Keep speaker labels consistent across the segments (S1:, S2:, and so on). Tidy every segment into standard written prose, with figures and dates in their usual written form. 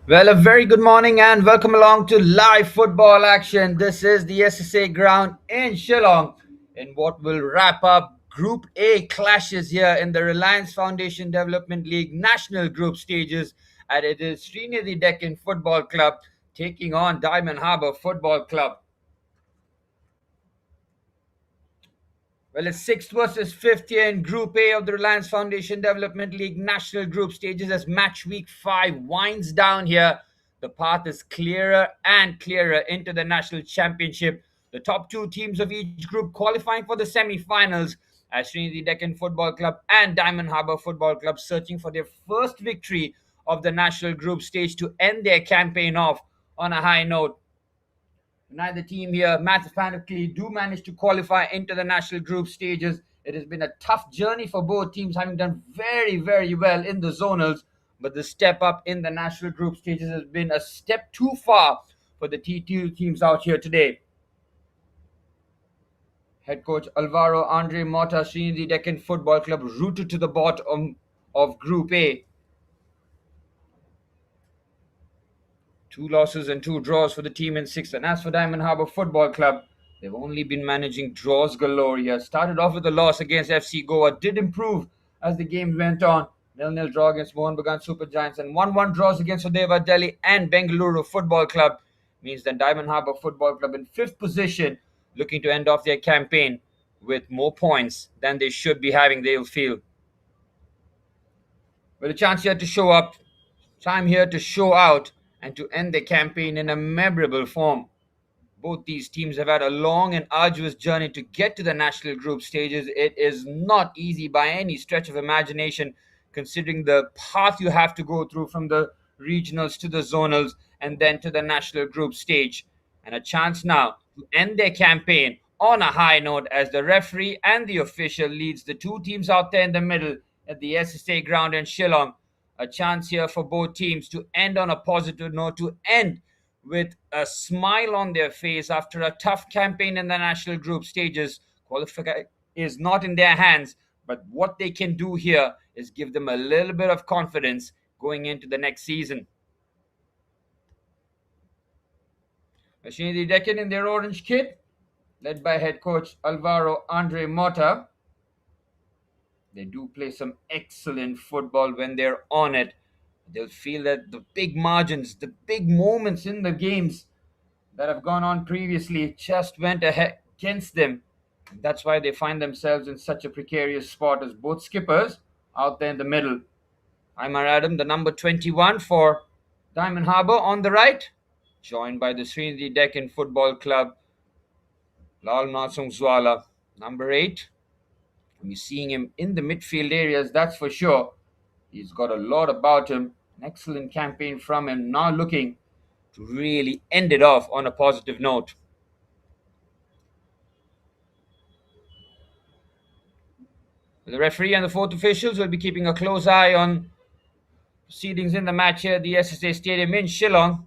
S1: Well, a very good morning and welcome along to live football action. This is the SSA ground in Shillong in what will wrap up Group A clashes here in the Reliance Foundation Development League National Group stages. And it is Sreenidi Deccan Football Club taking on Diamond Harbour Football Club. Well, it's sixth versus fifth here in Group A of the Reliance Foundation Development League National Group stages as match week 5 winds down here. The path is clearer and clearer into the National Championship. The top two teams of each group qualifying for the semi-finals as Sreenidi Deccan Football Club and Diamond Harbour Football Club searching for their first victory of the National Group stage to end their campaign off on a high note. Neither team here mathematically do manage to qualify into the national group stages. It has been a tough journey for both teams, having done very, very well in the zonals. But the step up in the national group stages has been a step too far for the T2 teams out here today. Head coach Alvaro Andre Mota, Sreenidi Deccan Football Club, rooted to the bottom of Group A. Two losses and two draws for the team in sixth. And as for Diamond Harbour Football Club, they've only been managing draws galore here. Started off with a loss against FC Goa, did improve as the game went on. 0-0 draw against Mohan Bagan Super Giants and 1-1 draws against Odeva Delhi and Bengaluru Football Club. Means that Diamond Harbour Football Club in fifth position, looking to end off their campaign with more points than they should be having, they'll feel. With a chance here to show up, time here to show out and to end the campaign in a memorable form. Both these teams have had a long and arduous journey to get to the national group stages. It is not easy by any stretch of imagination, considering the path you have to go through from the regionals to the zonals and then to the national group stage. And a chance now to end their campaign on a high note as the referee and the official leads the two teams out there in the middle at the SSA ground in Shillong. A chance here for both teams to end on a positive note, to end with a smile on their face after a tough campaign in the national group stages. Qualify is not in their hands, but what they can do here is give them a little bit of confidence going into the next season. Sreenidi Deccan in their orange kit, led by head coach Alvaro Andre Mota. They do play some excellent football when they're on it. They'll feel that the big margins, the big moments in the games that have gone on previously just went ahead against them. That's why they find themselves in such a precarious spot as both skippers out there in the middle. Aymar Adam, the number 21 for Diamond Harbour on the right, joined by the Sreenidi Deccan Football Club, Lal Nasung Zwala, number 8. We're seeing him in the midfield areas, that's for sure. He's got a lot about him. An excellent campaign from him. Now looking to really end it off on a positive note. The referee and the fourth officials will be keeping a close eye on proceedings in the match here at the SSA Stadium in Shillong.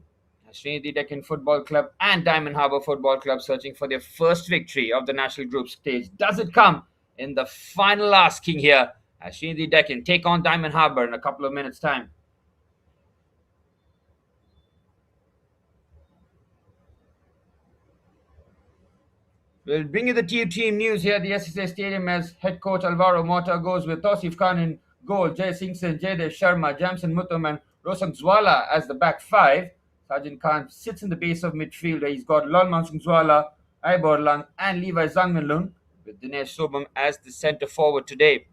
S1: Sreenidi Deccan Football Club and Diamond Harbour Football Club searching for their first victory of the national group stage. Does it come in the final asking here as Sreenidi Deccan take on Diamond Harbour in a couple of minutes' time? We'll bring you the team news here at the SSA Stadium as head coach Alvaro Mota goes with Tosif Khan in goal, Jay Singh Sen, Jaydev Sharma, Jamson Mutum and Rosang Zwala as the back five. Sajin Khan sits in the base of midfield where he's got Lal Singh Zwala, Aibor Lang and Levi Zangmanlun with Dinesh Sobam as the centre forward today.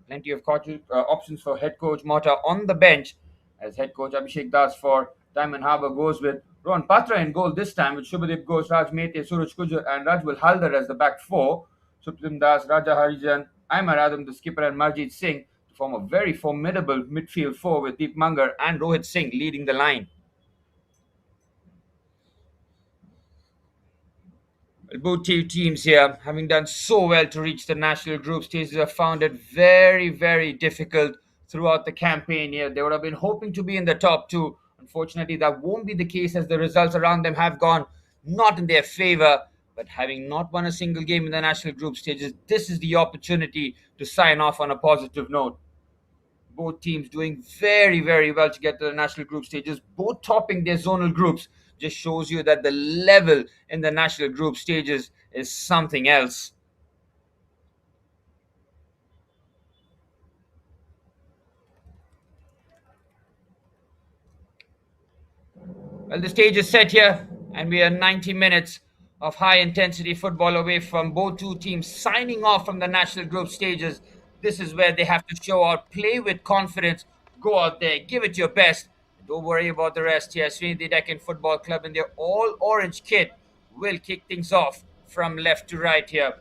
S1: Plenty of options for head coach Mota on the bench as head coach Abhishek Das for Diamond Harbour goes with Rohan Patra in goal this time with Shubhadeep Ghosh, Raj Mehte, Suraj Kujar and Rajwal Haldar as the back four. Supratim Das, Raja Harijan, Aymar Adam, the skipper and Marjit Singh to form a very formidable midfield four with Deep Mangar and Rohit Singh leading the line. Both teams here, having done so well to reach the national group stages, have found it very, very difficult throughout the campaign here. They would have been hoping to be in the top two. Unfortunately, that won't be the case as the results around them have gone not in their favor. But having not won a single game in the national group stages, this is the opportunity to sign off on a positive note. Both teams doing very, very well to get to the national group stages, both topping their zonal groups. Just shows you that the level in the national group stages is something else. Well, the stage is set here, and we are 90 minutes of high intensity football away from both two teams signing off from the national group stages. This is where they have to show out, play with confidence, go out there, give it your best. Don't worry about the rest here. Sreenidi Deccan Football Club in their all orange kit will kick things off from left to right here.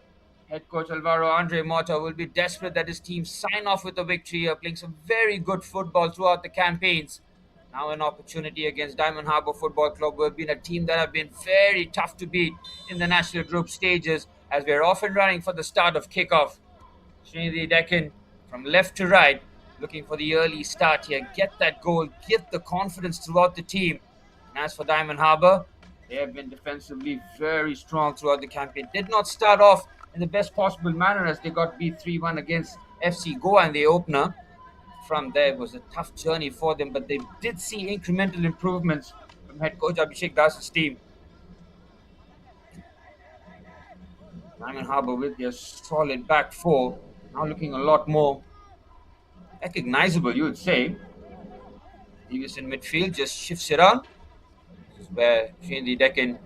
S1: Head coach Alvaro Andre Mota will be desperate that his team sign off with a victory here, playing some very good football throughout the campaigns. Now an opportunity against Diamond Harbour Football Club, who have been a team that have been very tough to beat in the national group stages, as we're off and running for the start of kickoff. Sreenidi Deccan from left to right, looking for the early start here. Get that goal, get the confidence throughout the team. And as for Diamond Harbour, they have been defensively very strong throughout the campaign. Did not start off in the best possible manner as they got beat 3-1 against FC Goa in the opener. From there, it was a tough journey for them, but they did see incremental improvements from head coach Abhishek Das's team. Diamond Harbour with their solid back four, now looking a lot more recognizable, you would say. Davis in midfield just shifts it on. This is where Sreenidi Deccan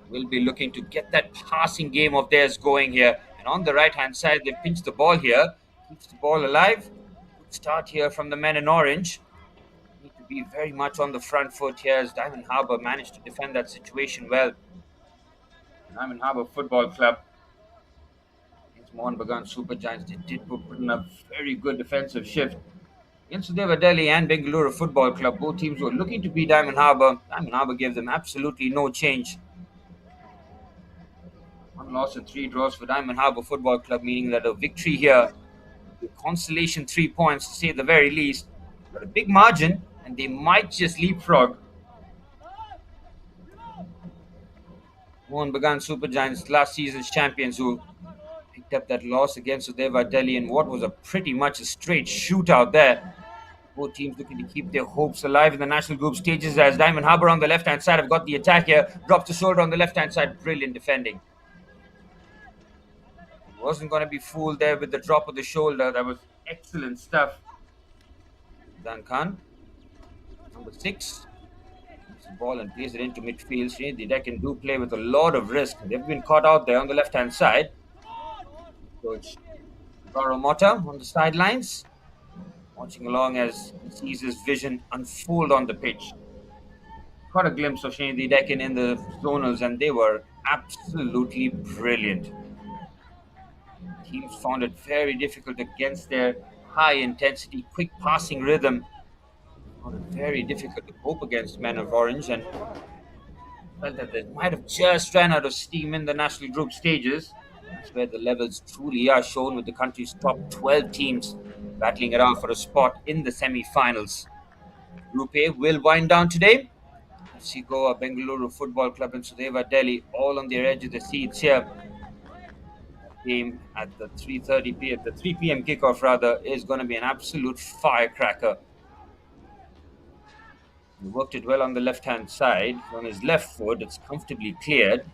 S1: will be looking to get that passing game of theirs going here. And on the right hand side, they pinch the ball here, keeps the ball alive. Good start here from the men in orange. Need to be very much on the front foot here as Diamond Harbour managed to defend that situation well. Diamond Harbour Football Club against Mohan Bagan Super Giants, they did put in a very good defensive shift. Against Sudeva Delhi and Bengaluru Football Club, both teams were looking to beat Diamond Harbour. Diamond Harbour gave them absolutely no change. One loss and three draws for Diamond Harbour Football Club, meaning that a victory here, consolation 3 points to say the very least, but a big margin, and they might just leapfrog Mohan Bagan Super Giants, last season's champions, who picked up that loss against Sudeva Delhi in what was a pretty much a straight shootout there. Both teams looking to keep their hopes alive in the national group stages as Diamond Harbour on the left-hand side have got the attack here. Drops the shoulder on the left-hand side. Brilliant defending. Wasn't going to be fooled there with the drop of the shoulder. That was excellent stuff. Dan Khan, number 6. Takes the ball and plays it into midfield. Sreenidi Deccan do play with a lot of risk. They've been caught out there on the left-hand side. Coach Garo Mota on the sidelines, watching along as he sees his vision unfold on the pitch. Caught a glimpse of Sreenidi Deccan in the zonals, and they were absolutely brilliant. Teams found it very difficult against their high intensity, quick passing rhythm. Found it very difficult to cope against Men of Orange, and felt that they might have just ran out of steam in the national group stages. That's where the levels truly are shown, with the country's top 12 teams battling it out for a spot in the semi-finals. Group A will wind down today. FC Goa, Bengaluru Football Club, and Sudeva Delhi all on their edge of the seats here. Game at the 3:30 p.m. The 3 p.m. kickoff rather is going to be an absolute firecracker. He worked it well on the left-hand side. On his left foot, it's comfortably cleared.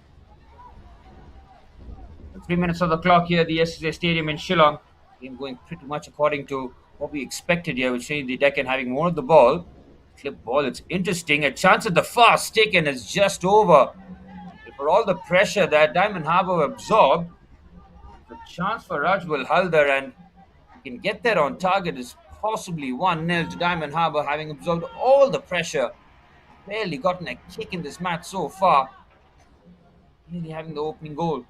S1: 3 minutes of the clock here at the SSA Stadium in Shillong. Game going pretty much according to what we expected here, with Sreenidi Deccan having more of the ball. Clip ball, it's interesting. A chance at the far stick, and it's just over. For all the pressure that Diamond Harbour absorbed, the chance for Rajwal Haldar, and he can get there on target, is possibly 1-0 to Diamond Harbour, having absorbed all the pressure. Barely gotten a kick in this match so far. Really having the opening goal.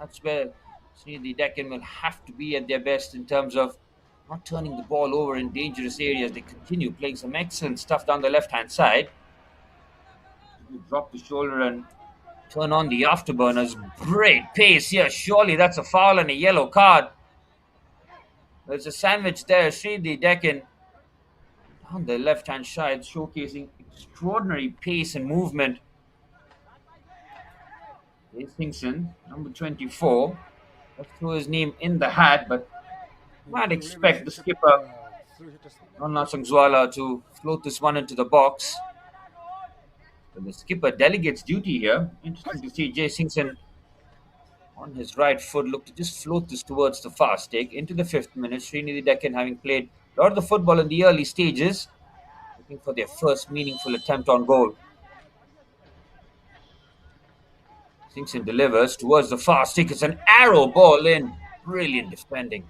S1: That's where Sreenidi Deccan will have to be at their best in terms of not turning the ball over in dangerous areas. They continue playing some excellent stuff down the left-hand side. Drop the shoulder and turn on the afterburners. Great pace here. Surely that's a foul and a yellow card. There's a sandwich there. Sreenidi Deccan on the left-hand side, showcasing extraordinary pace and movement. Hastings, number 24. Let's throw his name in the hat, but might expect the skipper Sangzwala to float this one into the box. But the skipper delegates duty here. Interesting to see Jay Singson on his right foot look to just float this towards the fast take into the 5th minute. Sreenidi Deccan, having played a lot of the football in the early stages, looking for their first meaningful attempt on goal. Singson delivers towards the fast take. It's an arrow ball in. Brilliant defending.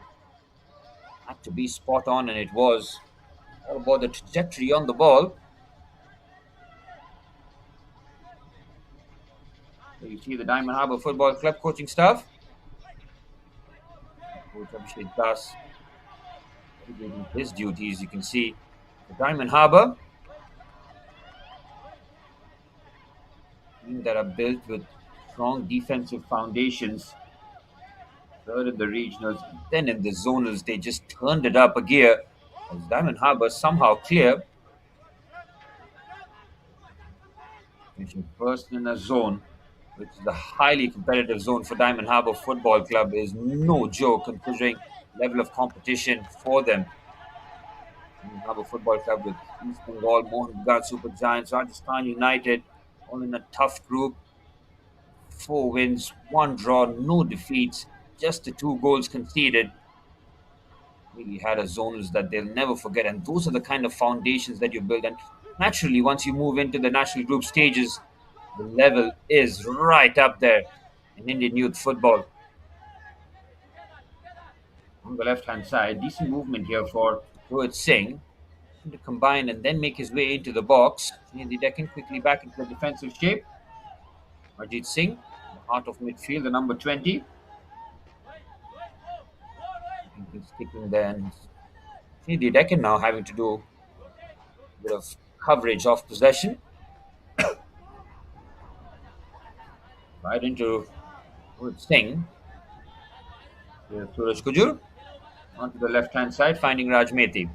S1: Had to be spot on, and it was. All about the trajectory on the ball. So you see the Diamond Harbour Football Club coaching staff. Coach Abhishek Das doing his duties. You can see the Diamond Harbour team that are built with strong defensive foundations. Third in the regionals, then in the zonals, they just turned it up a gear. As Diamond Harbour somehow clear, finishing first in a zone, which is a highly competitive zone for Diamond Harbour Football Club, is no joke considering level of competition for them. Diamond Harbour Football Club with East Bengal, Mohan Bagan Super Giants, Rajasthan United, all in a tough group. 4 wins, 1 draw, no defeats, just the 2 goals conceded. Really had a zones that they'll never forget, and those are the kind of foundations that you build. And naturally, once you move into the national group stages, the level is right up there in Indian youth football. On the left-hand side, decent movement here for Rohit Singh to combine and then make his way into the box. Sreenidi Deccan quickly back into the defensive shape. Arjit Singh, the heart of midfield, the number 20. He's kicking there, and Sreenidi Deccan now having to do a bit of coverage off possession. Right into Rohit Singh. Here's Suraj Kujur onto the left-hand side, finding Rajmeti.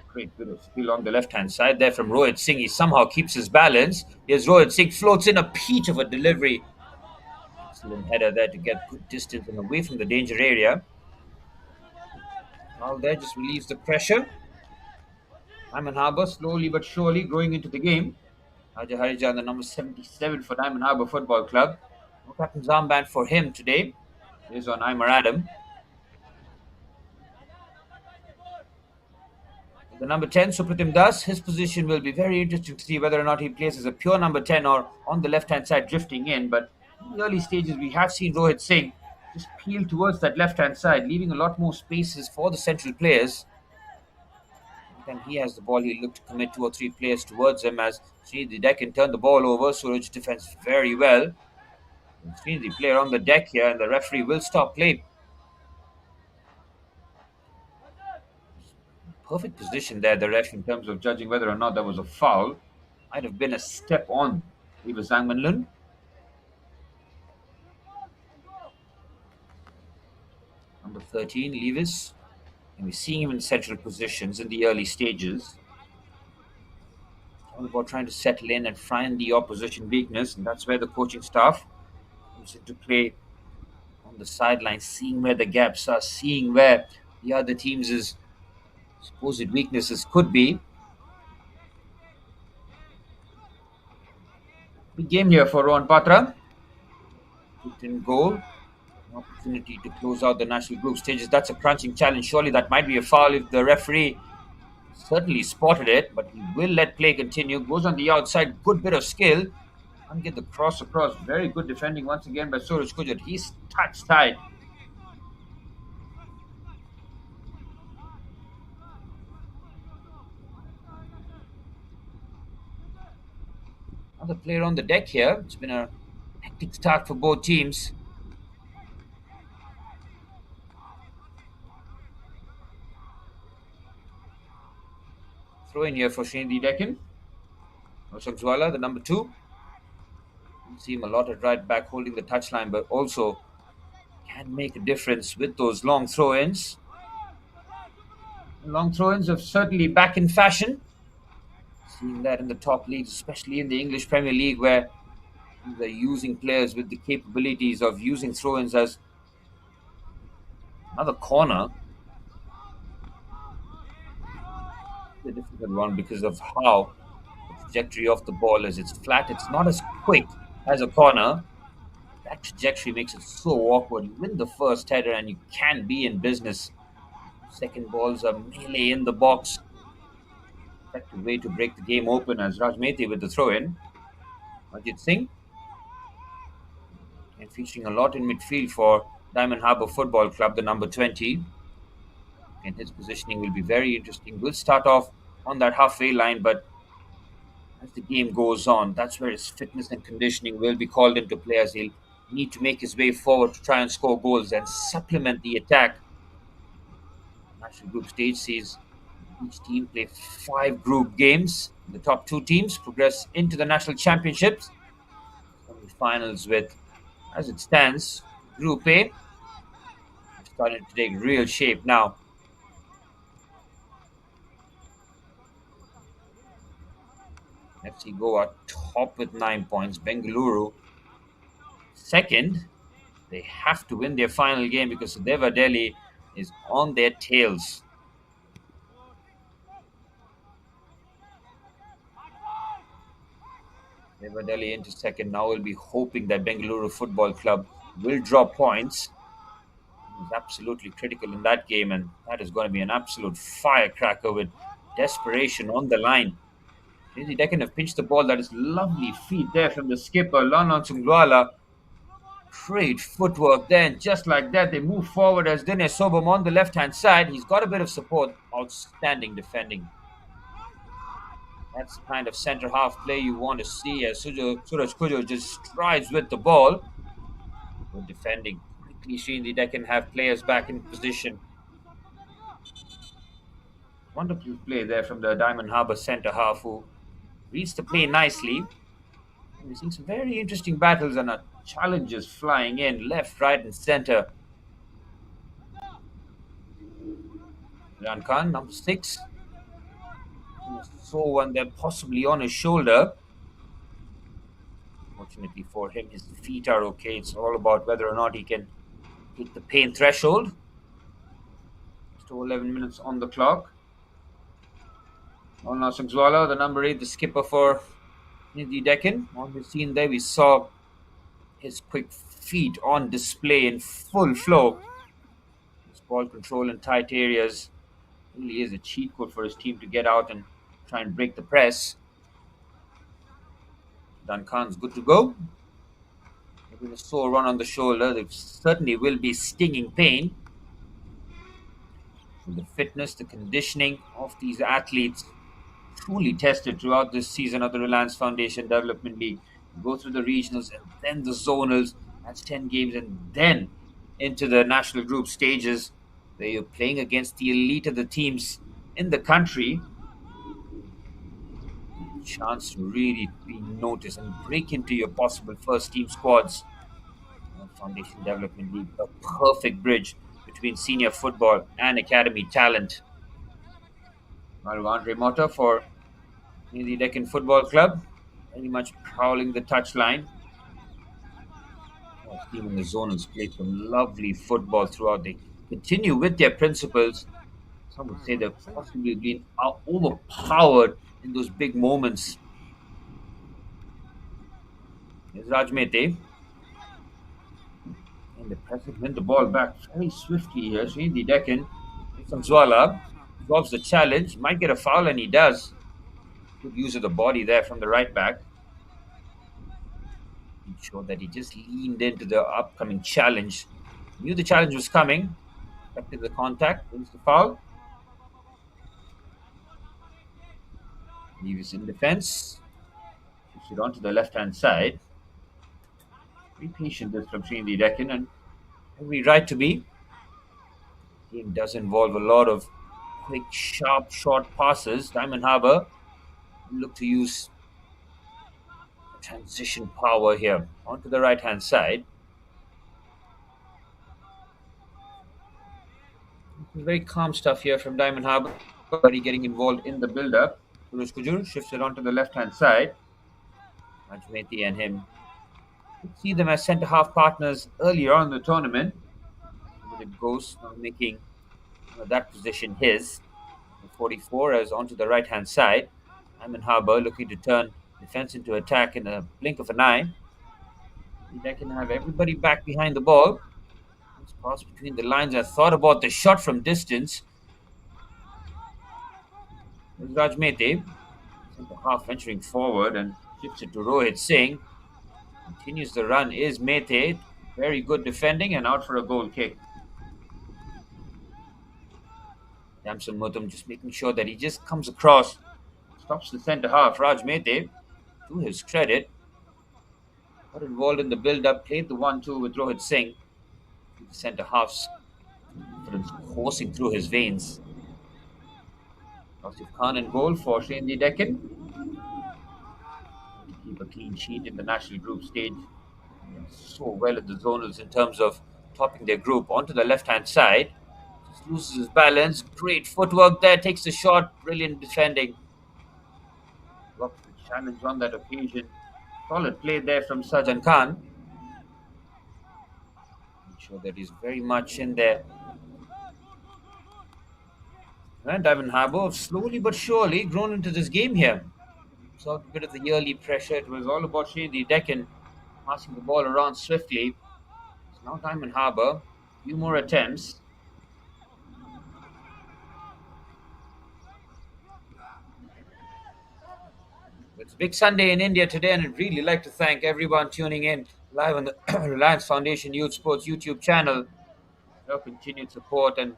S1: Great bit of skill on the left-hand side there from Rohit Singh. He somehow keeps his balance. Here's Rohit Singh, floats in a peach of a delivery. Excellent header there to get good distance and away from the danger area. All there just relieves the pressure. Diamond Harbour slowly but surely growing into the game. Raja Harijan, the number 77 for Diamond Harbour Football Club. No captain's armband for him today. It is on Imar Adam. The number 10, Supratim Das, his position will be very interesting to see whether or not he plays as a pure number 10 or on the left-hand side drifting in. But in the early stages, we have seen Rohit Singh just peel towards that left-hand side, leaving a lot more spaces for the central players. When he has the ball, he'll look to commit 2 or 3 players towards him as Sreenidi Deccan turned the ball over. Suraj defends very well. Sreenidi player on the deck here, and the referee will stop play. Perfect position there, the ref, in terms of judging whether or not there was a foul. Might have been a step on Eva Zangmanlun. Number 13, Levis. And we're seeing him in central positions in the early stages. All about trying to settle in and find the opposition weakness, and that's where the coaching staff comes into play on the sidelines, seeing where the gaps are, seeing where the other teams' supposed weaknesses could be. Big game here for Rohan Patra. Kicked in goal. An opportunity to close out the national group stages. That's a crunching challenge. Surely that might be a foul if the referee certainly spotted it, but he will let play continue. Goes on the outside. Good bit of skill. And get the cross across. Very good defending once again by Suraj Kujur. He's touch tight. Another player on the deck here. It's been a hectic start for both teams. Throw in here for Sreenidi Deccan. Sangzwala, the number 2. You see him a lot at right back holding the touchline, but also can make a difference with those long throw-ins. Long throw-ins are certainly back in fashion. Seeing that in the top leagues, especially in the English Premier League, where they're using players with the capabilities of using throw-ins as another corner. a difficult one because of how the trajectory of the ball is. It's flat. It's not as quick as a corner. That trajectory makes it so awkward. You win the first header and you can be in business. Second balls are melee in the box. Effective way to break the game open as Rajmeti with the throw in. Ajit Singh and featuring a lot in midfield for Diamond Harbour Football Club, the number 20. And his positioning will be very interesting. We'll start off on that halfway line, but as the game goes on, that's where his fitness and conditioning will be called into play as he'll need to make his way forward to try and score goals and supplement the attack. National group stage sees each team play 5 group games. The top 2 teams progress into the national championships. Semi-finals with, as it stands, Group A starting to take real shape now. FC Goa top with 9 points. Bengaluru second. They have to win their final game because Deva Delhi is on their tails. Deva Delhi into second. Now we'll be hoping that Bengaluru Football Club will draw points. It was absolutely critical in that game, and that is going to be an absolute firecracker with desperation on the line. Sreenidi Deccan have pinched the ball. That is lovely feet there from the skipper, Lanon Sungwala. Great footwork then, just like that, they move forward as Dinesh Sobam on the left-hand side. He's got a bit of support. Outstanding defending. That's the kind of centre-half play you want to see as Suraj Kujo just strides with the ball. Good defending. Quickly, Sreenidi Deccan have players back in position. Wonderful play there from the Diamond Harbour centre-half who reads the play nicely. We're seeing some very interesting battles and challenges flying in left, right, and centre. Imran Khan, number 6. Saw one there possibly on his shoulder. Fortunately for him, his feet are okay. It's all about whether or not he can hit the pain threshold. Still 11 minutes on the clock. Alna Sungzwala, the number 8, the skipper for Sreenidi Deccan. On the scene there, we saw his quick feet on display in full flow. His ball control in tight areas really is a cheat code for his team to get out and try and break the press. Duncan's good to go. With a sore run on the shoulder, there certainly will be stinging pain. The fitness, the conditioning of these athletes truly tested throughout this season of the Reliance Foundation Development League. You go through the regionals and then the zonals. That's 10 games, and then into the national group stages where you're playing against the elite of the teams in the country. Chance to really be noticed and break into your possible first team squads. Foundation Development League, a perfect bridge between senior football and academy talent. Andre Mota for the Deccan Football Club, very much prowling the touchline. Team in the zone has played some lovely football throughout. They continue with their principles. Some would say they've possibly been overpowered in those big moments. Here's Rajmete. And the president win the ball back very swiftly here. Sreenidi Deccan. Samzwala drops the challenge. Might get a foul, and he does. Good use of the body there from the right back. He showed that he just leaned into the upcoming challenge. Knew the challenge was coming. Expected the contact. Wins the foul. He was in defense. Push it onto the left-hand side. Very patient this from Sreenidi Deccan, and every right to be. The game does involve a lot of quick, sharp, short passes. Diamond Harbour look to use transition power here onto the right-hand side. Very calm stuff here from Diamond Harbour. Already getting involved in the build-up. Suraj Kujur shifts it onto the left-hand side. Ajmeti and him. You see them as centre-half partners earlier on in the tournament. With Ghost now making that position his. 44 as onto the right hand side. I'm in Harbour looking to turn defense into attack in a blink of an eye. They can have everybody back behind the ball. Let's pass between the lines. I thought about the shot from distance. There's Raj Mehte, centre half venturing forward and shifts it to Rohit Singh. Continues the run is Mehte. Very good defending and out for a goal kick. Damson Mutum just making sure that he just comes across, stops the centre half. Raj Mehte, to his credit, got involved in the build-up, played the 1-2 with Rohit Singh. The centre half's confidence coursing through his veins. Asif Khan in goal for Sreenidi Deccan. To keep a clean sheet in the national group stage. So well at the zonals in terms of topping their group. Onto the left-hand side. Just loses his balance. Great footwork there. Takes the shot. Brilliant defending. Drops the challenge on that occasion. Solid play there from Sajjan Khan. Make sure that he's very much in there. And Ivan Harbour slowly but surely grown into this game here. Saw a bit of the yearly pressure. It was all about Sreenidi Deccan passing the ball around swiftly. It's now Diamond Harbour. A few more attempts. It's a big Sunday in India today, and I'd really like to thank everyone tuning in live on the Reliance Foundation Youth Sports YouTube channel. Your continued support and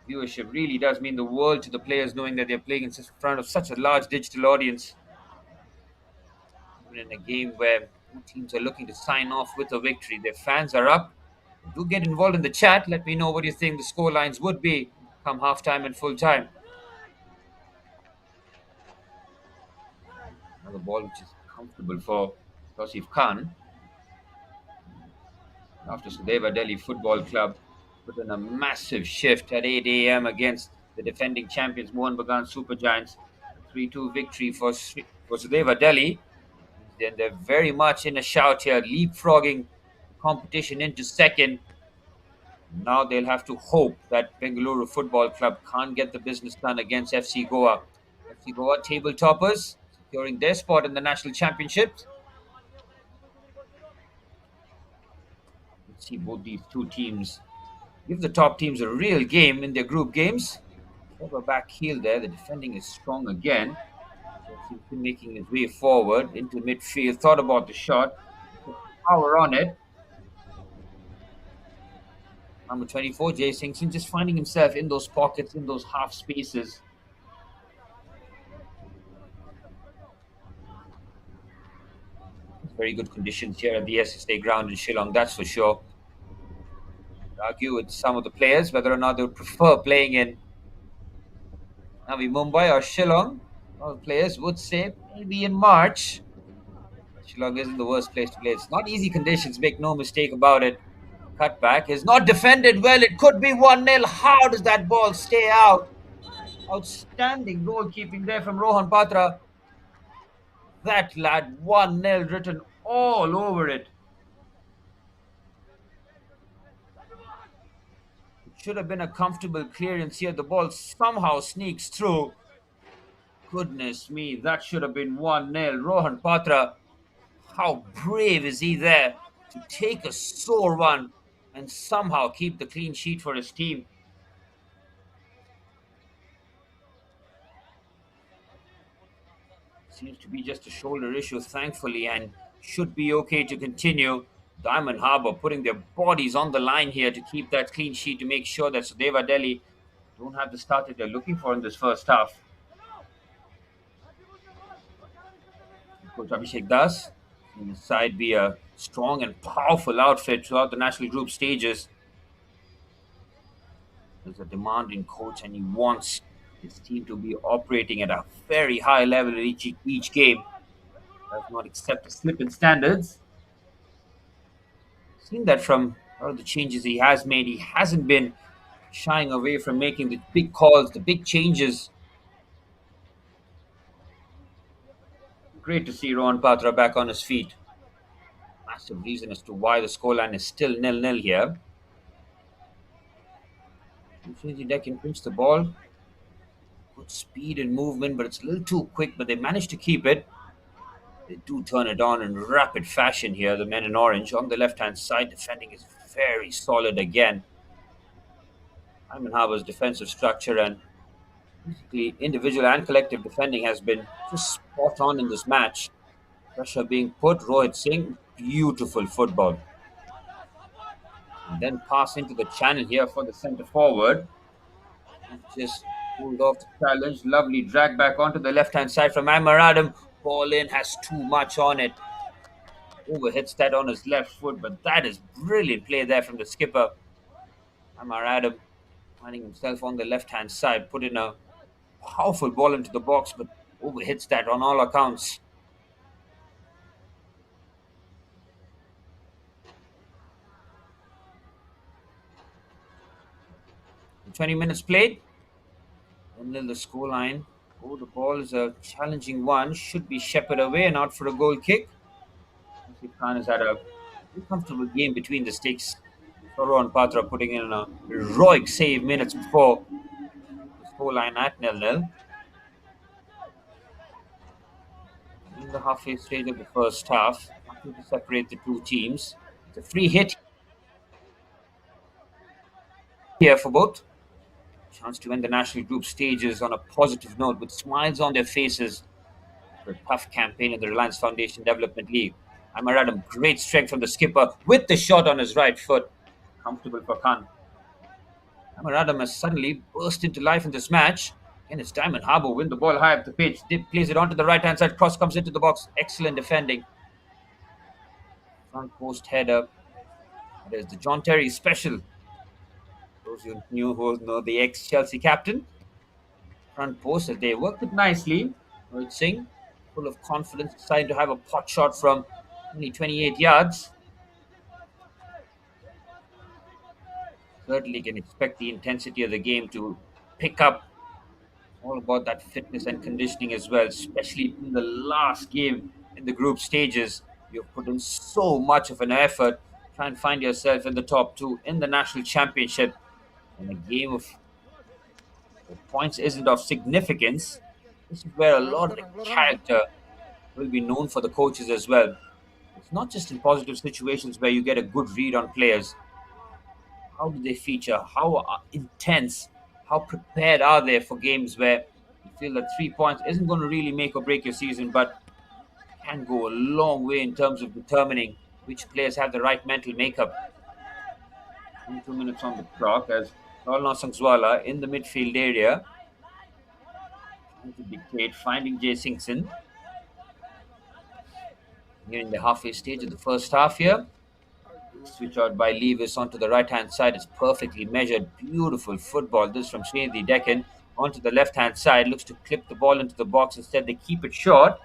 S1: viewership really does mean the world to the players, knowing that they're playing in front of such a large digital audience. Even in a game where two teams are looking to sign off with a victory, their fans are up. Do get involved in the chat. Let me know what you think the score lines would be come halftime and full time. Another ball which is comfortable for Asif Khan. After Sudeva Delhi Football Club put in a massive shift at 8 a.m. against the defending champions Mohan Bagan Super Giants. 3-2 victory for Sudeva Delhi. Then they're very much in a shout here, leapfrogging the competition into second. Now they'll have to hope that Bengaluru Football Club can't get the business done against FC Goa. FC Goa table toppers, securing their spot in the national championships. Let's see both these two teams give the top teams a real game in their group games. Clever back heel there. The defending is strong again. Chelsea making his way forward into midfield. Thought about the shot. Put power on it. Number 24, Jay Singh just finding himself in those pockets, in those half spaces. Very good conditions here at the SSA ground in Shillong, that's for sure. Argue with some of the players whether or not they would prefer playing in Navi Mumbai or Shillong. All players would say maybe in March. Shillong isn't the worst place to play. It's not easy conditions, make no mistake about it. Cutback is not defended well. It could be 1-0. How does that ball stay out? Outstanding goalkeeping there from Rohan Patra. That lad, 1-0 written all over it. It should have been a comfortable clearance here. The ball somehow sneaks through. Goodness me, that should have been 1-0. Rohan Patra, how brave is he there to take a sore one and somehow keep the clean sheet for his team. Seems to be just a shoulder issue, thankfully, and should be okay to continue. Diamond Harbour putting their bodies on the line here to keep that clean sheet to make sure that Sudeva Delhi don't have the start that they're looking for in this first half. Coach Abhishek Das, in his side, be a strong and powerful outfit throughout the national group stages. There's a demanding coach, and he wants his team to be operating at a very high level in each game. Does not accept a slip in standards. Seen that from all the changes he has made. He hasn't been shying away from making the big calls, the big changes. Great to see Rohan Patra back on his feet. Massive reason as to why the scoreline is still 0-0 here. Sreenidi Deccan pinch the ball. Good speed and movement, but it's a little too quick. But they managed to keep it. They do turn it on in rapid fashion here. The men in orange on the left-hand side defending is very solid again. Hyman Harbour's defensive structure and basically individual and collective defending has been just spot on in this match. Pressure being put. Rohit Singh, beautiful football. And then pass into the channel here for the centre forward. Just pulled off the challenge. Lovely drag back onto the left hand side from Amar Adam. Ball in, has too much on it. Overhits that on his left foot, but that is brilliant play there from the skipper. Amar Adam finding himself on the left hand side, put in a powerful ball into the box, but overhits that on all accounts. 20 minutes played. 1-0 the scoreline. Oh, the ball is a challenging one. Should be shepherded away and out for a goal kick. Asif Khan has had a very comfortable game between the sticks. Saurav Patra putting in a heroic save minutes before the scoreline at 0-0. In the halfway stage of the first half, nothing to separate the two teams. It's a free hit here for both. Chance to end the national group stages on a positive note with smiles on their faces for a tough campaign in the Reliance Foundation Development League. Amar Adam, great strength from the skipper with the shot on his right foot. Comfortable for Khan. Amar Adam has suddenly burst into life in this match. And it's Diamond Harbour win the ball high up the pitch. Dip plays it onto the right hand side. Cross comes into the box. Excellent defending. Front post header. There's the John Terry special. Those who know the ex-Chelsea captain. Front post, as they worked it nicely. Rohit Singh, full of confidence, deciding to have a pot shot from only 28 yards. Certainly can expect the intensity of the game to pick up. All about that fitness and conditioning as well, especially in the last game in the group stages. You've put in so much of an effort. Try and find yourself in the top two in the national championship. And a game of points isn't of significance. This is where a lot of the character will be known for the coaches as well. It's not just in positive situations where you get a good read on players. How do they feature? How intense? How prepared are they for games where you feel that 3 points isn't going to really make or break your season, but can go a long way in terms of determining which players have the right mental makeup. 22 minutes on the clock as Rolna Sangswala in the midfield area. Trying to dictate, finding Jay Singson. Here in the halfway stage of the first half here. Switch out by Levis onto the right-hand side. It's perfectly measured. Beautiful football. This from Sreenidi Deccan onto the left-hand side. Looks to clip the ball into the box. Instead, they keep it short.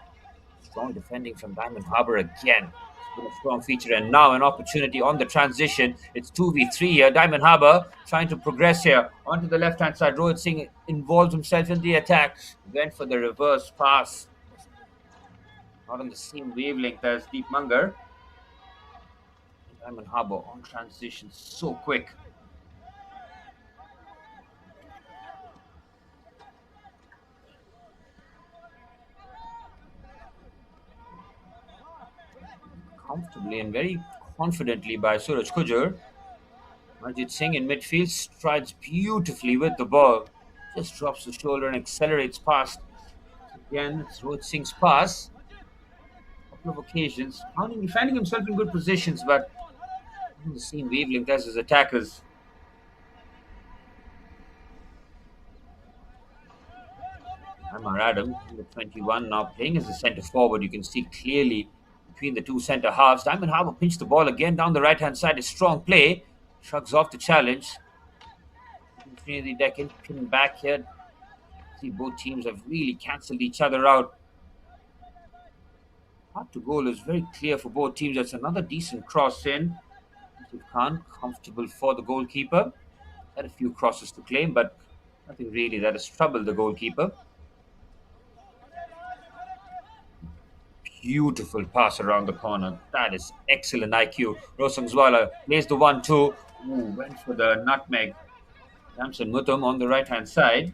S1: Strong defending from Diamond Harbour again. It's been a strong feature. And now an opportunity on the transition. It's 2v3 here. Diamond Harbour trying to progress here. Onto the left-hand side. Rohit Singh involves himself in the attack. Went for the reverse pass. Not on the same wavelength as Deep Munger. Diamond Harbour on transition so quick. Comfortably and very confidently by Suraj Kujur. Manjit Singh in midfield strides beautifully with the ball. Just drops the shoulder and accelerates past. Again, it's Rohit Singh's pass. A couple of occasions. Finding himself in good positions, but on the same wavelength as his attackers. Amar Adam, number 21, now playing as a centre forward. You can see clearly between the two centre halves. Diamond Harbour pinched the ball again down the right hand side. A strong play. Shrugs off the challenge. Sreenidi Deccan pinned back here. See, both teams have really cancelled each other out. Path to goal is very clear for both teams. That's another decent cross in. Asif Khan, comfortable for the goalkeeper. Had a few crosses to claim, but nothing really that has troubled the goalkeeper. Beautiful pass around the corner. That is excellent IQ. Rosangswala plays the 1-2. Went for the nutmeg. Damson Mutum on the right hand side.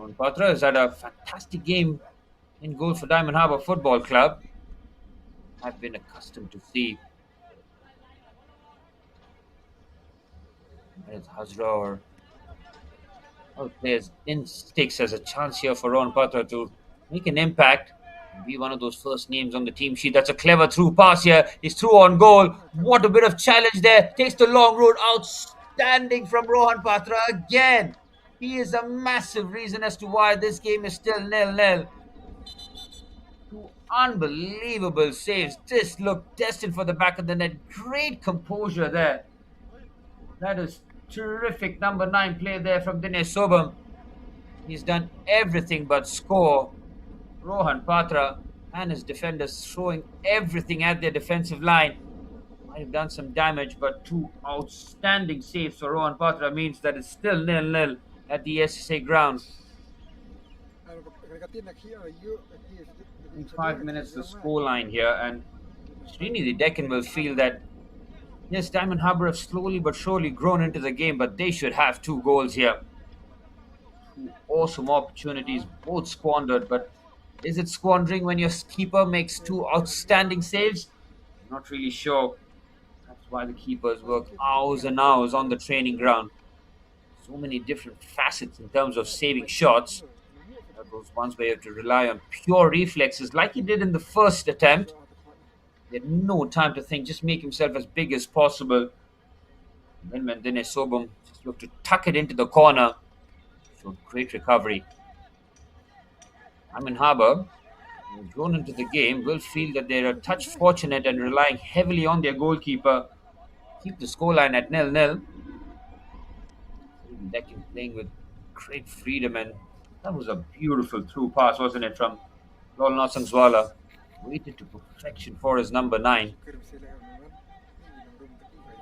S1: Rohan Patra has had a fantastic game in goal for Diamond Harbour Football Club. I've been accustomed to see. It's Hazra or all players instincts as a chance here for Rohan Patra to make an impact and be one of those first names on the team sheet. That's a clever through pass here. He's through on goal. What a bit of challenge there. Takes the long road. Outstanding from Rohan Patra again. He is a massive reason as to why this game is still nil-nil. Two unbelievable saves. This looked destined for the back of the net. Great composure there. That is terrific number 9 play there from Dinesh Sobam. He's done everything but score. Rohan Patra and his defenders throwing everything at their defensive line. Might have done some damage, but two outstanding saves for Rohan Patra means that it's still nil-nil at the SSA ground. In 5 minutes, the scoreline here, and Sreenidi Deccan will feel that yes, Diamond Harbour have slowly but surely grown into the game, but they should have 2 goals here. Two awesome opportunities, both squandered, but is it squandering when your keeper makes 2 outstanding saves? I'm not really sure. That's why the keepers work hours and hours on the training ground. So many different facets in terms of saving shots. There are those ones where you have to rely on pure reflexes, like he did in the first attempt. He had no time to think, just make himself as big as possible. And then when Dinesh Sobam just looked to tuck it into the corner, showed great recovery. Diamond Harbour, who've grown into the game, will feel that they're a touch fortunate and relying heavily on their goalkeeper. Keep the scoreline at nil-nil. Deccan playing with great freedom, and that was a beautiful through pass, wasn't it, from Lolna Sangswala. Waited to perfection for his number 9.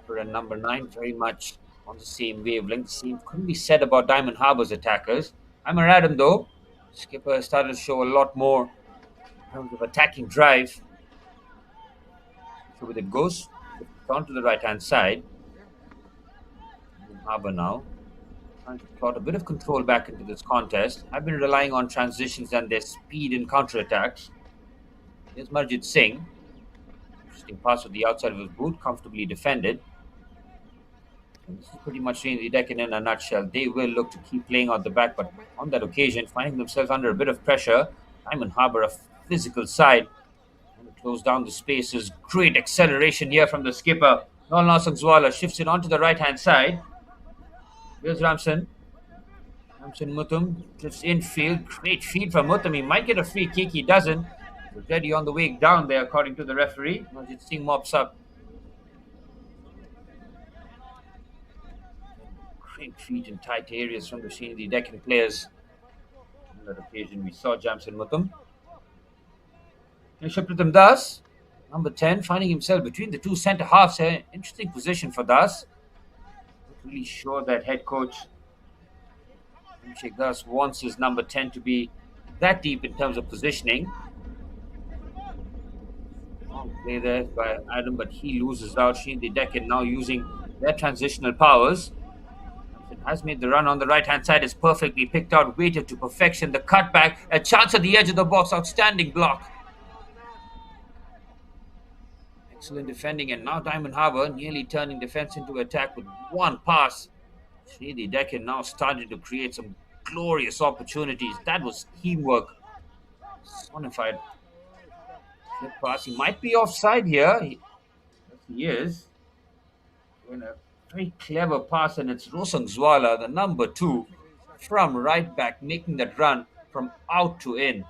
S1: For a number 9, very much on the same wavelength. Same couldn't be said about Diamond Harbour's attackers. I'm a Radham though. Skipper has started to show a lot more in terms of attacking drive. So with it goes down to the right hand side. Harbour now trying to plot a bit of control back into this contest. I've been relying on transitions and their speed in counter-attacks. Here's Marjit Singh. Interesting pass with the outside of his boot, comfortably defended. And this is pretty much Sreenidi Deccan in a nutshell. They will look to keep playing out the back, but on that occasion, finding themselves under a bit of pressure, Diamond Harbour, a physical side, and to close down the spaces. Great acceleration here from the skipper. Nolna Sangswala shifts it onto the right-hand side. Here's Ramson. Ramson Mutum just infield. Great feed from Mutum. He might get a free kick. He doesn't. He's ready on the way down there, according to the referee. Marjit Singh mops up. Great feet in tight areas from the Sreenidi Deccan players. On that occasion, we saw Jamson Mutum. Shapratham Das, number 10, finding himself between the 2 centre halves. Interesting position for Das. Not really sure that head coach Abhishek Das wants his number 10 to be that deep in terms of positioning. Long play there by Adam, but he loses out. Sreenidi Deccan now using their transitional powers. Has made the run on the right-hand side, is perfectly picked out, waited to perfection. The cutback, a chance at the edge of the box, outstanding block. Excellent defending, and now Diamond Harbour nearly turning defense into attack with one pass. Sreenidi Deccan now started to create some glorious opportunities. That was teamwork. Personified. Flip pass. He might be offside here. He is. In a very clever pass, and it's Rosangswala, the number 2, from right back, making that run from out to in.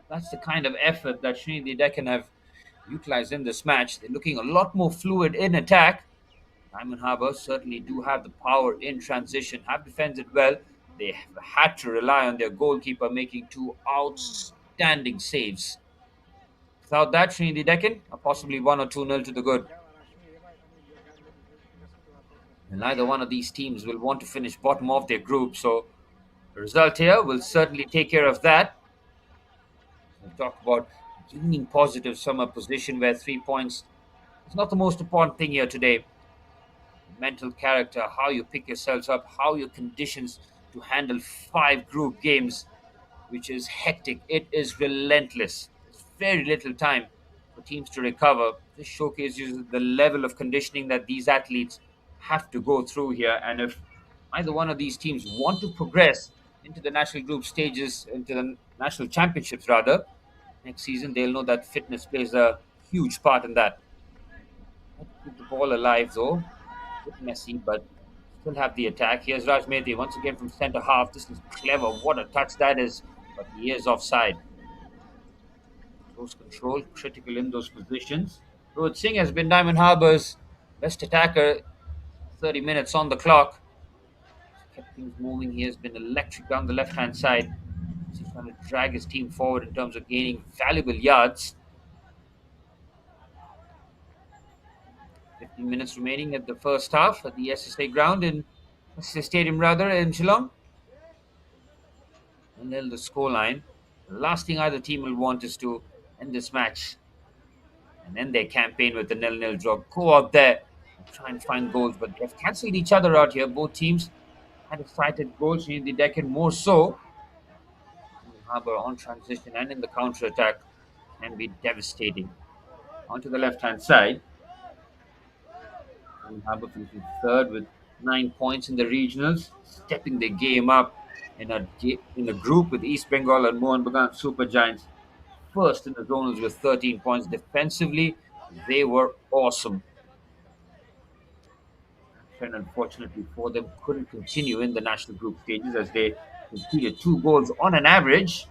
S1: That's the kind of effort that Sreenidi Deccan have utilized in this match. They're looking a lot more fluid in attack. Diamond Harbour certainly do have the power in transition, have defended well. They have had to rely on their goalkeeper making 2 outstanding saves. Without that, Sreenidi Deccan are possibly 1 or 2-0 to the good. And neither one of these teams will want to finish bottom of their group, so the result here will certainly take care of that. We'll talk about gaining positives from a position where 3 points is not the most important thing here today. Mental character, how you pick yourselves up, how your conditions to handle 5 group games. which is hectic. It is relentless. There's very little time for teams to recover. This showcases the level of conditioning that these athletes have to go through here. And if either one of these teams want to progress into the national group stages, into the national championships rather, next season, they'll know that fitness plays a huge part in that. Have to keep the ball alive though. A bit messy, but still have the attack. Here's Raj Mehdi once again from centre half. This is clever. What a touch that is. But he is offside. Close control, critical in those positions. Rohit Singh has been Diamond Harbour's best attacker. 30 minutes on the clock. Kept things moving. He has been electric down the left hand side. He's trying to drag his team forward in terms of gaining valuable yards. 15 minutes remaining at the first half at the SSA ground in SSA Stadium rather in Shillong. And then the scoreline. The last thing either team will want is to end this match and end their campaign with a 0-0 draw. Go out there and try and find goals, but they've cancelled each other out here. Both teams had excited goals in the Deccan more so. Harbour on transition and in the counter attack can be devastating. Onto the left hand side. And Harbour finishing third with 9 points in the regionals, stepping the game up in a group with East Bengal and Mohan Bagan Super Giants. First in the zonals with 13 points. Defensively, they were awesome. And unfortunately for them, couldn't continue in the national group stages as they conceded 2 goals on an average.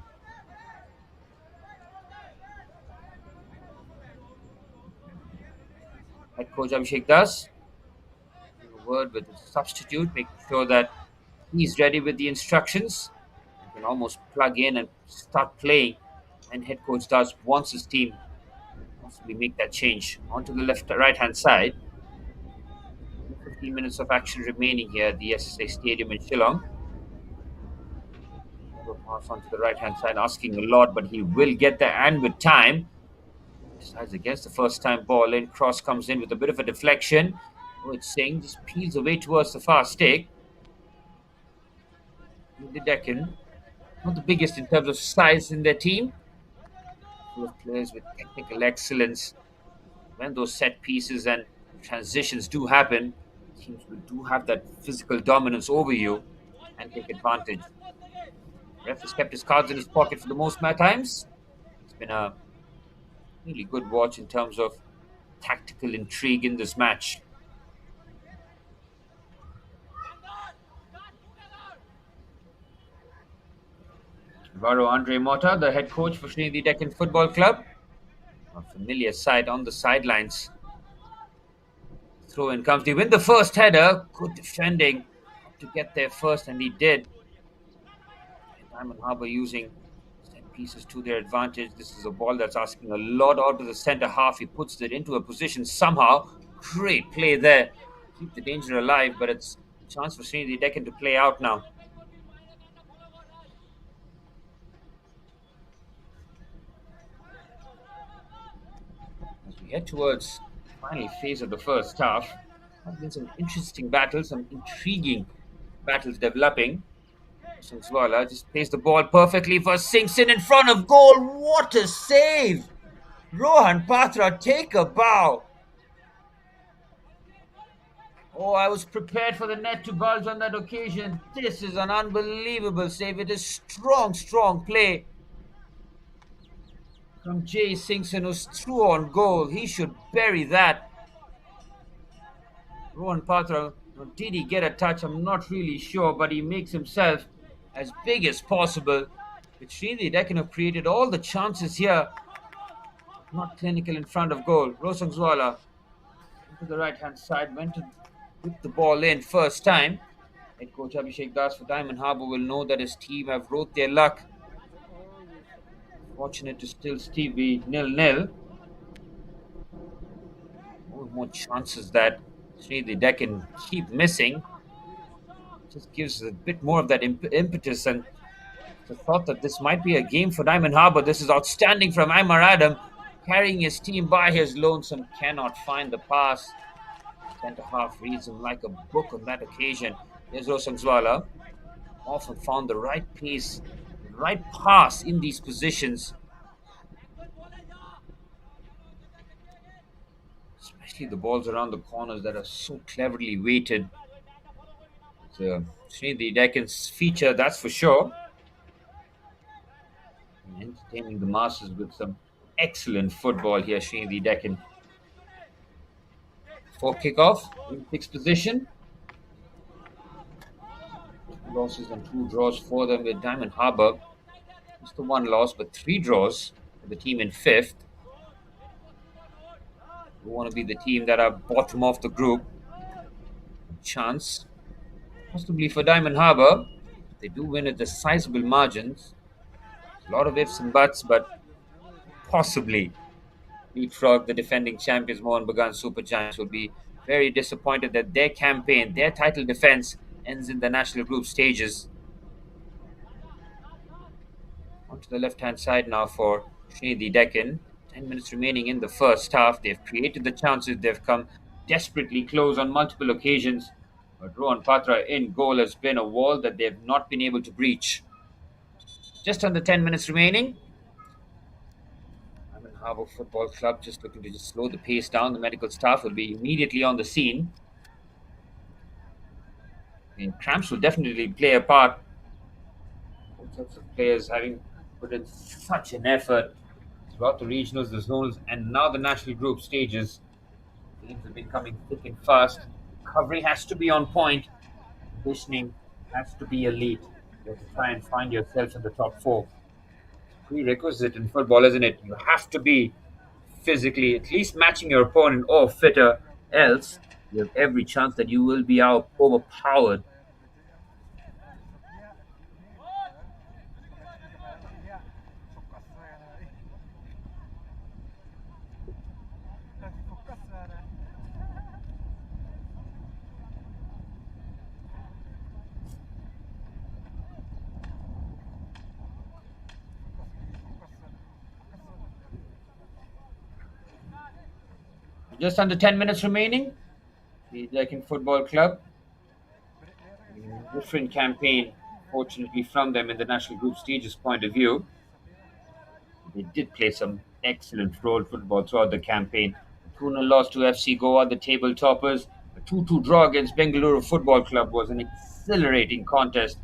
S1: Head coach Abhishek Das, a word with the substitute, making sure that he's ready with the instructions. You can almost plug in and start playing. And head coach Das wants his team possibly make that change. Onto the right hand side. 15 minutes of action remaining here at the SSA Stadium in Shillong. He'll pass onto the right hand side, asking a lot, but he will get there and with time. Decides against the first time ball in. Cross comes in with a bit of a deflection. Rohit Singh just peels away towards the far stick. The Deccan, not the biggest in terms of size in their team. Full of players with technical excellence. When those set pieces and transitions do happen, teams do have that physical dominance over you and take advantage. Ref has kept his cards in his pocket for the most times. It's been a really good watch in terms of tactical intrigue in this match. Alvaro Andre Mota, the head coach for Sreenidi Deccan Football Club. A familiar sight on the sidelines. Throw in comes. They win the first header. Good defending to get there first, and he did. Diamond Harbour using set pieces to their advantage. This is a ball that's asking a lot out of the centre half. He puts it into a position somehow. Great play there. Keep the danger alive, but it's a chance for Sreenidi Deccan to play out now. As we head towards the final phase of the first half, there have been some interesting battles, some intriguing battles developing. Sungswala just plays the ball perfectly for Singson in front of goal. What a save! Rohan Patra, take a bow. Oh, I was prepared for the net to bulge on that occasion. This is an unbelievable save. It is strong, strong play from Jay Singson, who's through on goal. He should bury that. Rohan Patra, did he get a touch? I'm not really sure, but he makes himself as big as possible. Which Sreenidi Deccan have created all the chances here. Not clinical in front of goal. Rosangswala into the right hand side, went to whip the ball in first time. Head coach Abhishek Das for Diamond Harbour will know that his team have wrote their luck. Fortunate to still be 0-0. More chances that Sreenidi Deccan keep missing. Just gives a bit more of that impetus, and the thought that this might be a game for Diamond Harbour. This is outstanding from Aymar Adam, carrying his team by his lonesome. Cannot find the pass. Centre half reads him like a book on that occasion. There's Rosangswala. Often found the right pace, right pass in these positions, especially the balls around the corners that are so cleverly weighted. So, Sreenidi Deccan's feature, that's for sure. Entertaining the masses with some excellent football here, Sreenidi Deccan. For kickoff, in fixed position. Two losses and two draws for them with Diamond Harbour. Just the one loss, but three draws for the team in fifth. We want to be the team that are bottom of the group. Chance, possibly for Diamond Harbour. They do win at the sizable margins. A lot of ifs and buts, but possibly leapfrog the defending champions Mohan Bagan Super Giants will be very disappointed that their campaign, their title defense, ends in the national group stages. Onto the left-hand side now for Sreenidi Deccan. 10 minutes remaining in the first half. They've created the chances. They've come desperately close on multiple occasions. But Rohan Patra in goal has been a wall that they've not been able to breach. Just under 10 minutes remaining. I'm in Harbour Football Club just looking to just slow the pace down. The medical staff will be immediately on the scene. And cramps will definitely play a part. Both sets of players having put in such an effort throughout the regionals, the zonals, and now the national group stages. Teams have been coming thick and fast. Recovery has to be on point. Conditioning has to be elite. You have to try and find yourself in the top four. Prerequisite in football, isn't it? You have to be physically at least matching your opponent or fitter, else you have every chance that you will be out overpowered. Just under 10 minutes remaining. The Deccan Football Club. Different campaign, fortunately, from them in the national group stages point of view. They did play some excellent role football throughout the campaign. 2-0 loss to FC Goa, the table toppers. A 2-2 draw against Bengaluru Football Club was an exhilarating contest.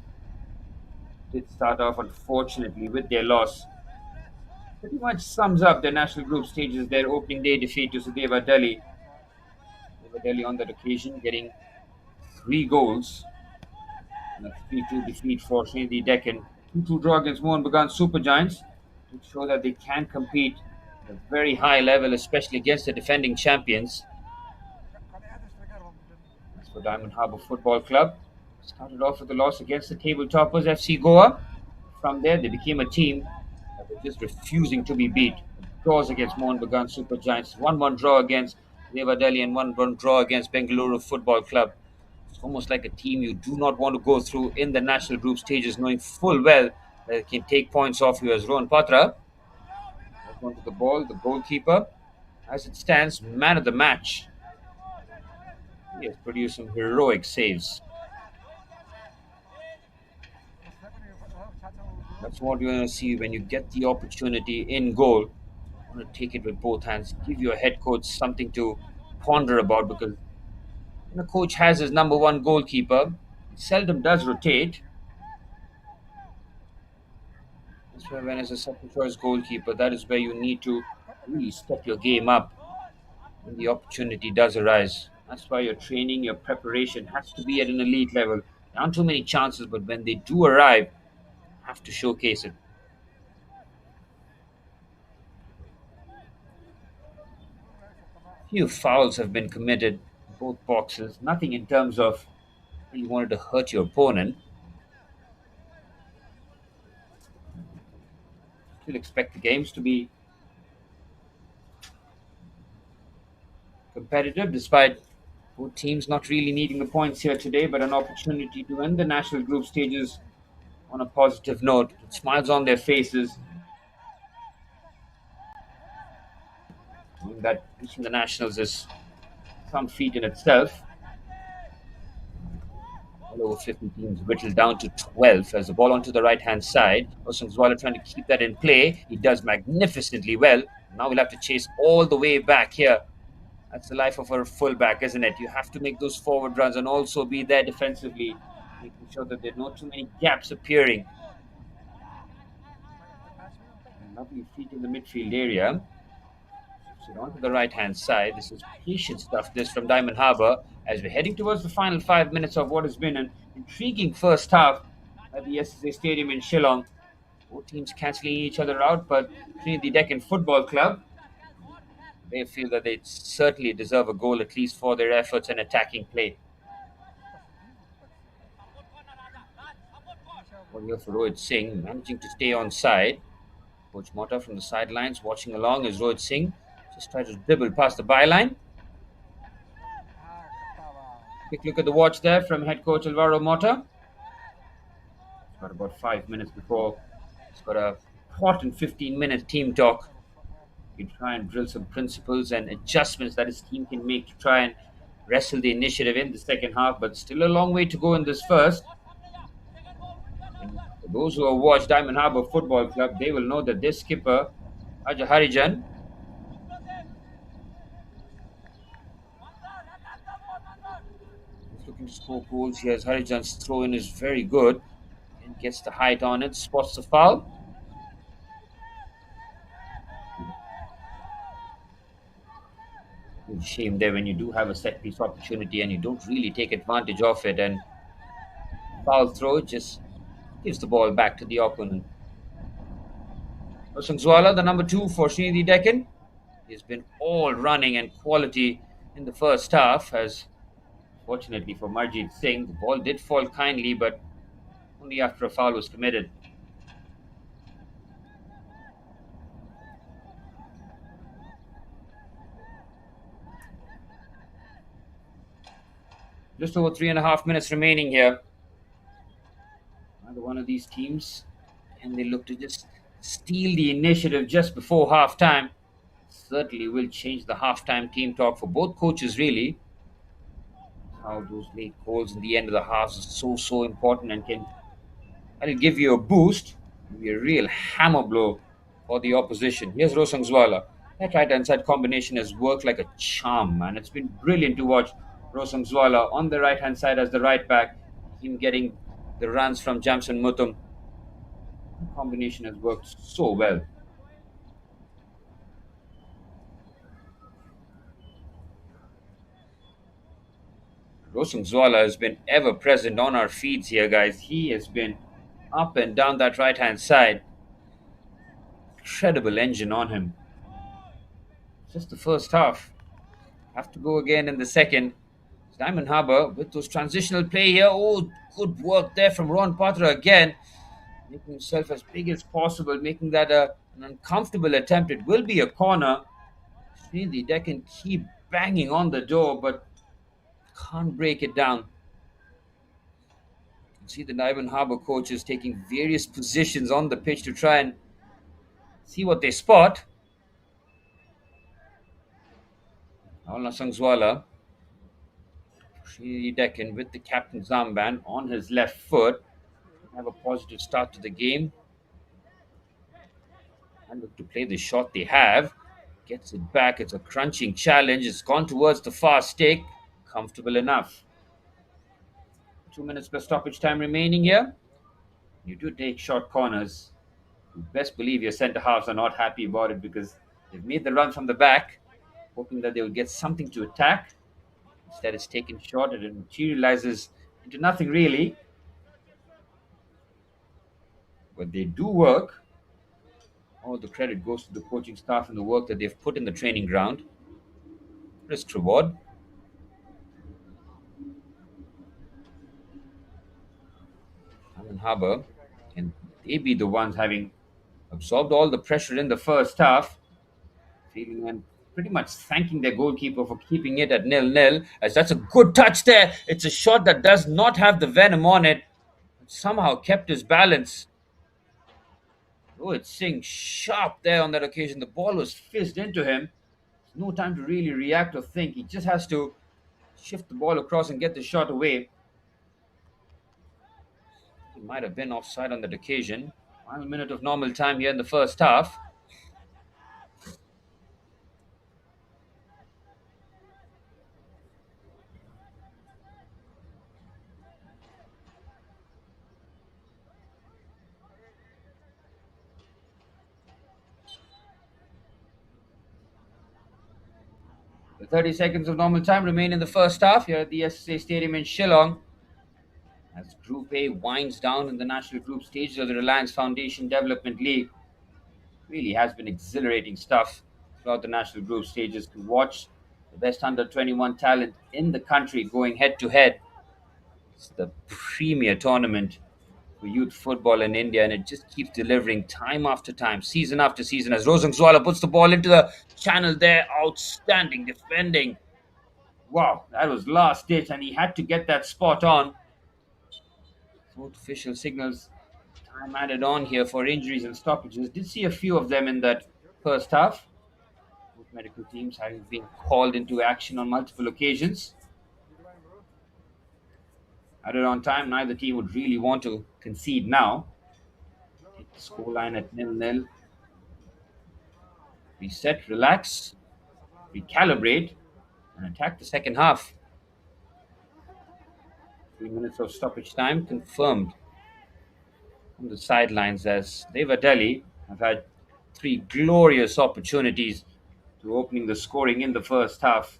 S1: Did start off, unfortunately, with their loss. Pretty much sums up the national group stages, their opening day defeat to Sudeva Delhi. Sudeva Delhi on that occasion getting 3 goals. And a 3-2 defeat for Sreenidi Deccan. 2-2 draw against Mohan Bagan Super Giants to show that they can compete at a very high level, especially against the defending champions. As for Diamond Harbour Football Club, started off with a loss against the table toppers FC Goa. From there, they became a team that were just refusing to be beat. Draws against Mohan Bagan Super Giants, 1-1 draw against Deva Delhi, and 1-1 draw against Bengaluru Football Club. It's almost like a team you do not want to go through in the national group stages, knowing full well that it can take points off you as Rohan Patra. Onto the ball, the goalkeeper. As it stands, man of the match. He has produced some heroic saves. That's what you want to see when you get the opportunity in goal. You want to take it with both hands. Give your head coach something to ponder about, because when a coach has his number one goalkeeper, he seldom does rotate. That's why when as a second choice goalkeeper, that is where you need to really step your game up when the opportunity does arise. That's why your training, your preparation has to be at an elite level. There aren't too many chances, but when they do arrive, you have to showcase it. Few fouls have been committed in both boxes. Nothing in terms of you wanted to hurt your opponent. Still expect the games to be competitive, despite both teams not really needing the points here today, but an opportunity to end the national group stages on a positive note, with smiles on their faces. That reaching the nationals is some feat in itself. over 50 teams whittled down to 12 as the ball onto the right-hand side. Osungzwala trying to keep that in play. He does magnificently well. Now we'll have to chase all the way back here. That's the life of a fullback, isn't it? You have to make those forward runs and also be there defensively, making sure that there are not too many gaps appearing. Lovely feet in the midfield area. So on to the right-hand side. This is patient stuff, this from Diamond Harbour, as we're heading towards the final 5 minutes of what has been an intriguing first half at the SSA Stadium in Shillong. Both teams cancelling each other out, but Sreenidi Deccan Football Club, they feel that they certainly deserve a goal, at least for their efforts and attacking play. One here for Rohit Singh, managing to stay on side. Coach Mota from the sidelines watching along as Rohit Singh just tries to dribble past the byline. Quick look at the watch there from head coach Alvaro Mota. It's got about 5 minutes before. It's got a important 15-minute team talk. You try and drill some principles and adjustments that his team can make to try and wrestle the initiative in the second half, but still a long way to go in this first. And for those who have watched Diamond Harbour Football Club, they will know that this skipper, Aja Harijan, is looking to score goals. Here, Harijan's throw in is very good and gets the height on it, spots the foul. Shame there when you do have a set piece opportunity and you don't really take advantage of it, and foul throw just gives the ball back to the opponent. Osungzwala, the number 2 for Sreenidi Deccan, he's been all running and quality in the first half, as fortunately for Marjit Singh, the ball did fall kindly, but only after a foul was committed. Just over 3.5 minutes remaining here. Another one of these teams, and they look to just steal the initiative just before halftime. Certainly will change the halftime team talk for both coaches, really. How those late goals in the end of the halves are so important and that'll give you a boost, be a real hammer blow for the opposition. Here's Rosangzwala. That right-hand side combination has worked like a charm, man. It's been brilliant to watch Rosangzwala on the right-hand side as the right back, him getting the runs from Jamson Mutum. The combination has worked so well. Rosangzwala has been ever present on our feeds here, guys. He has been up and down that right-hand side. Incredible engine on him. Just the first half. Have to go again in the second. Diamond Harbour with those transitional play here. Oh, good work there from Ron Patra again. Making himself as big as possible, making that an uncomfortable attempt. It will be a corner. Sreenidi Deccan keep banging on the door, but can't break it down. You can see the Diamond Harbour coaches taking various positions on the pitch to try and see what they spot. Alna Sangzwala, Sreenidi Deccan with the captain's armband on his left foot. Have a positive start to the game. And look to play the shot they have. Gets it back. It's a crunching challenge. It's gone towards the far stick. Comfortable enough. 2 minutes plus stoppage time remaining here. You do take short corners. You best believe your centre halves are not happy about it because they've made the run from the back, hoping that they will get something to attack. Instead, it's taken short and it materializes into nothing really. But they do work. All the credit goes to the coaching staff and the work that they've put in the training ground. Risk reward. Diamond Harbour, and they be the ones having absorbed all the pressure in the first half, feeling and pretty much thanking their goalkeeper for keeping it at 0-0, as that's a good touch there. It's a shot that does not have the venom on it, but somehow kept his balance. Rohit Singh sharp there on that occasion. The ball was fizzed into him. There's no time to really react or think. He just has to shift the ball across and get the shot away. He might have been offside on that occasion. Final minute of normal time here in the first half. The 30 seconds of normal time remain in the first half here at the SSA Stadium in Shillong as Group A winds down in the national group stages of the Reliance Foundation Development League. Really has been exhilarating stuff throughout the national group stages to watch the best under 21 talent in the country going head to head. It's the premier tournament for youth football in India, and it just keeps delivering time after time, season after season. As Rosengzwala puts the ball into the channel there, outstanding defending. Wow, that was last ditch, and he had to get that spot on. Both official signals time added on here for injuries and stoppages. Did see a few of them in that first half. Both medical teams having been called into action on multiple occasions. Added on time, neither team would really want to concede now. Take the scoreline at 0-0. Reset, relax, recalibrate, and attack the second half. 3 minutes of stoppage time confirmed on the sidelines as Deva Delhi have had three glorious opportunities to opening the scoring in the first half.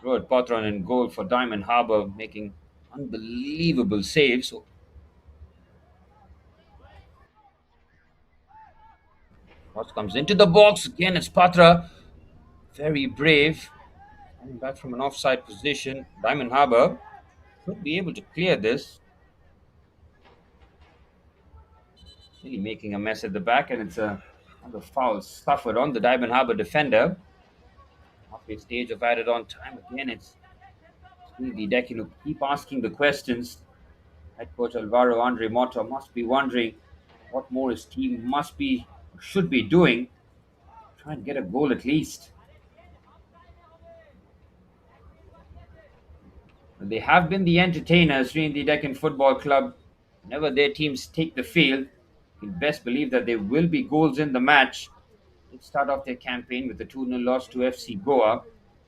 S1: Rohit Patran in goal for Diamond Harbour, making unbelievable saves. Cross comes into the box again. It's Patra, very brave, coming back from an offside position. Diamond Harbour should be able to clear this. Really making a mess at the back, and it's another foul suffered on the Diamond Harbour defender. Halfway stage of added on time again. It's Sreenidi Deccan who keep asking the questions. Head coach Alvaro Andre Mota must be wondering what more his team must be, should be doing. Try and get a goal at least. But they have been the entertainers, Sreenidi Deccan Football Club. Whenever their teams take the field, you can best believe that there will be goals in the match. They start off their campaign with a 2-0 loss to FC Goa,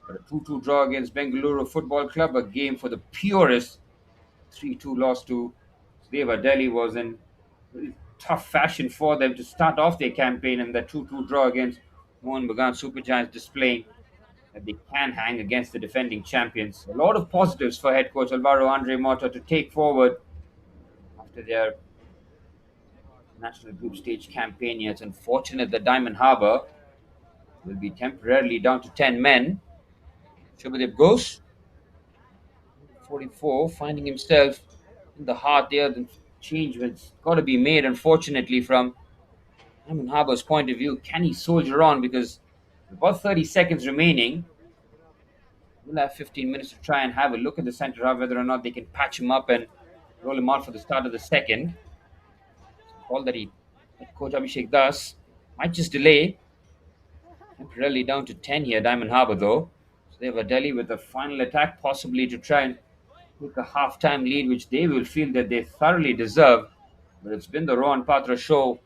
S1: but a 2-2 draw against Bengaluru Football Club, a game for the purest. 3-2 loss to Deva Delhi was in very tough fashion for them to start off their campaign, and the 2-2 draw against Mohan Bagan Super Giants displaying that they can hang against the defending champions. A lot of positives for head coach Alvaro Andre Mota to take forward after their national group stage campaign. It's unfortunate that Diamond Harbour will be temporarily down to 10 men. Shubhadev Ghosh, 44, finding himself in the heart there. The change has got to be made, unfortunately, from Diamond Harbour's point of view. Can he soldier on? Because with about 30 seconds remaining, we'll have 15 minutes to try and have a look at the centre half, whether or not they can patch him up and roll him out for the start of the second. Call that Coach Abhishek Das might just delay. Temporarily down to 10 here, Diamond Harbour though. So they have a Delhi with a final attack, possibly to try and take a half-time lead, which they will feel that they thoroughly deserve. But it's been the Rohan Patra show.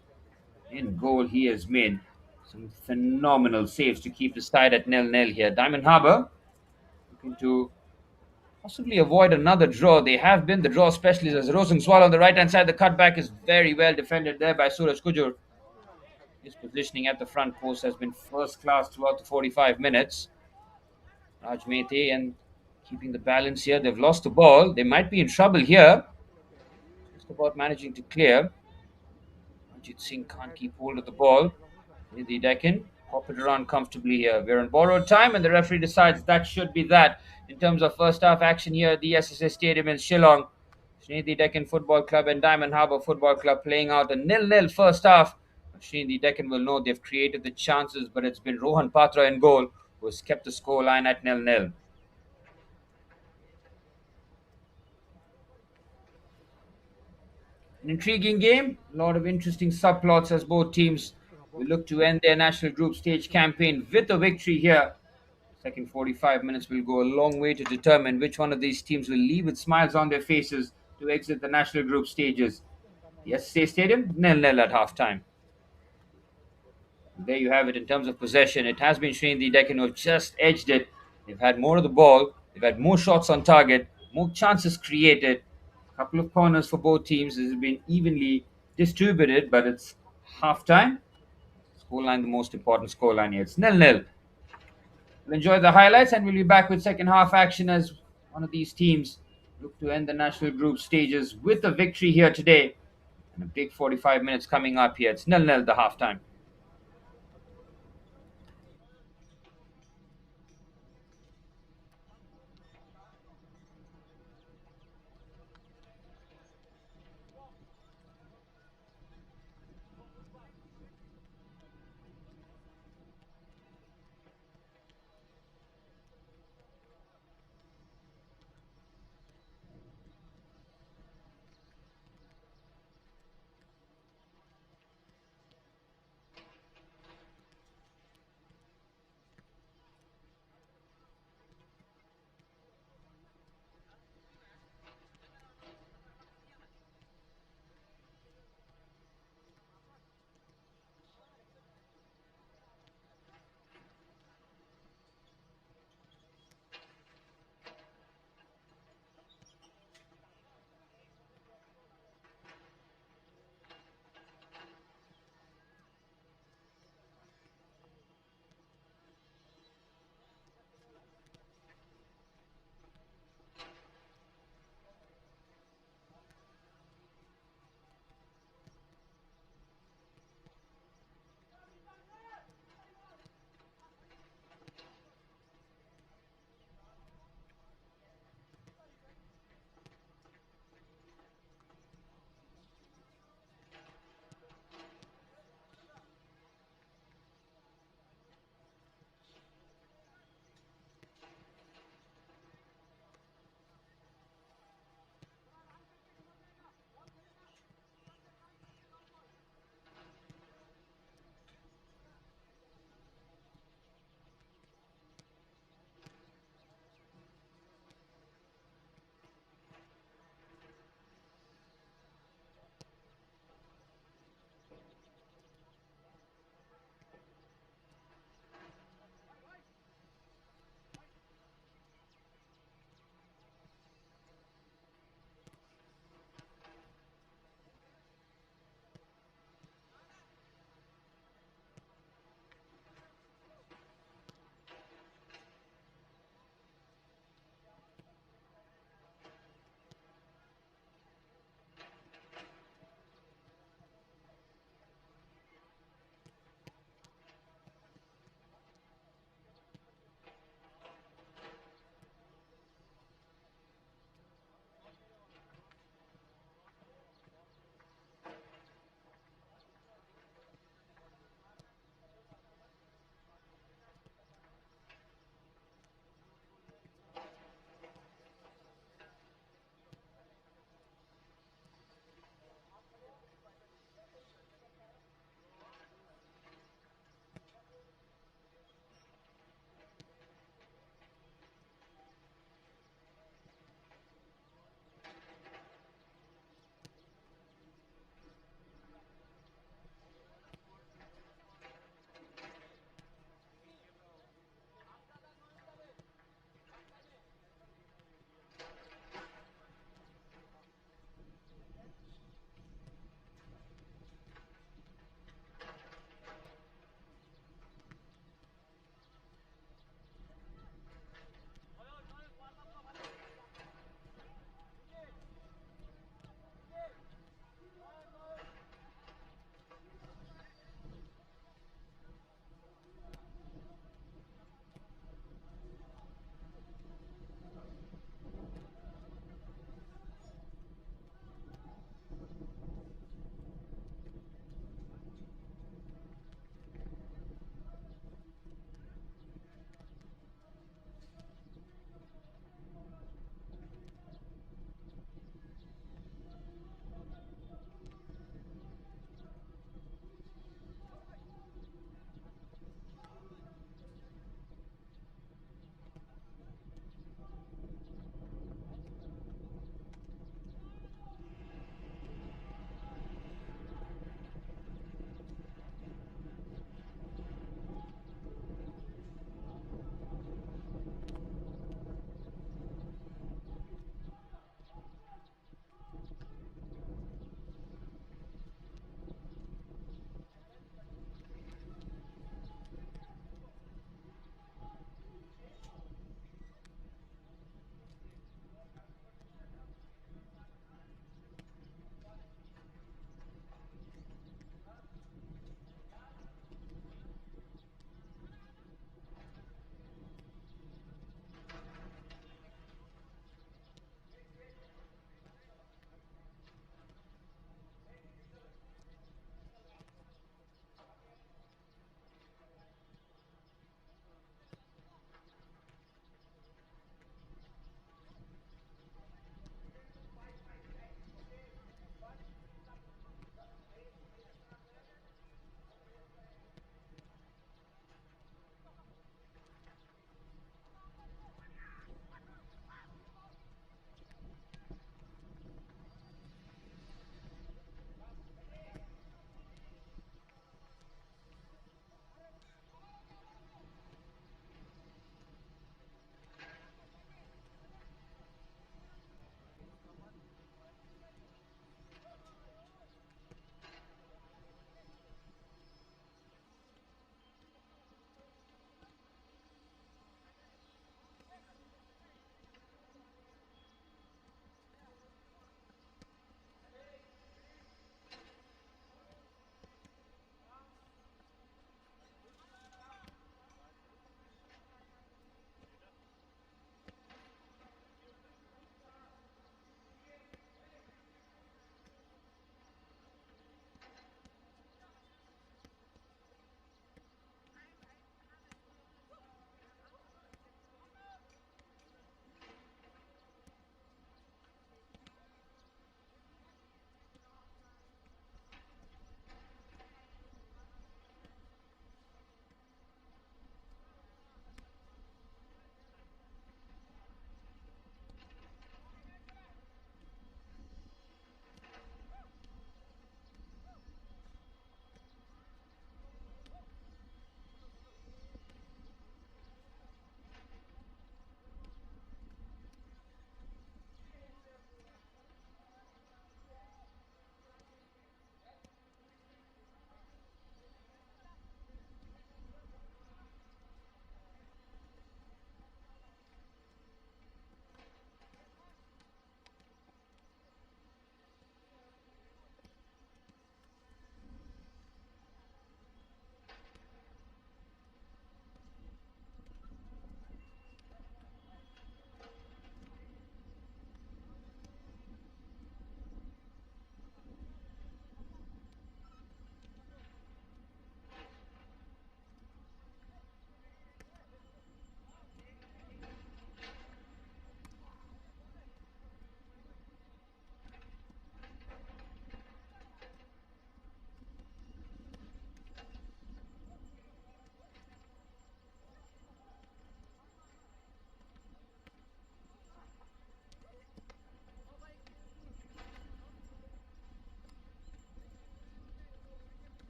S1: In goal, he has made some phenomenal saves to keep the side at 0-0 here. Diamond Harbour looking to possibly avoid another draw. They have been the draw specialists as Rosengzwala on the right-hand side. The cutback is very well defended there by Suraj Kujur. His positioning at the front post has been first class throughout the 45 minutes. Raj Mehte and keeping the balance here. They've lost the ball. They might be in trouble here. Just about managing to clear. Ajit Singh can't keep hold of the ball. Sreenidi Deccan pop it around comfortably here. We're on borrowed time, and the referee decides that should be that in terms of first half action here at the SSA Stadium in Shillong. Sreenidi Deccan Football Club and Diamond Harbour Football Club playing out a 0-0 first half. Sreenidi Deccan will know they've created the chances, but it's been Rohan Patra in goal who has kept the score line at 0-0. An intriguing game, a lot of interesting subplots as both teams will look to end their national group stage campaign with a victory here. Second 45 minutes will go a long way to determine which one of these teams will leave with smiles on their faces to exit the national group stages. The SSA Stadium, nil-nil at halftime. There you have it in terms of possession. It has been Sreenidi Deccan who have just edged it. They've had more of the ball. They've had more shots on target, more chances created. A couple of corners for both teams. This has been evenly distributed, but it's halftime. Scoreline, the most important scoreline here. It's nil-nil. We'll enjoy the highlights and we'll be back with second half action as one of these teams look to end the national group stages with a victory here today. And a big 45 minutes coming up here. It's nil-nil the halftime.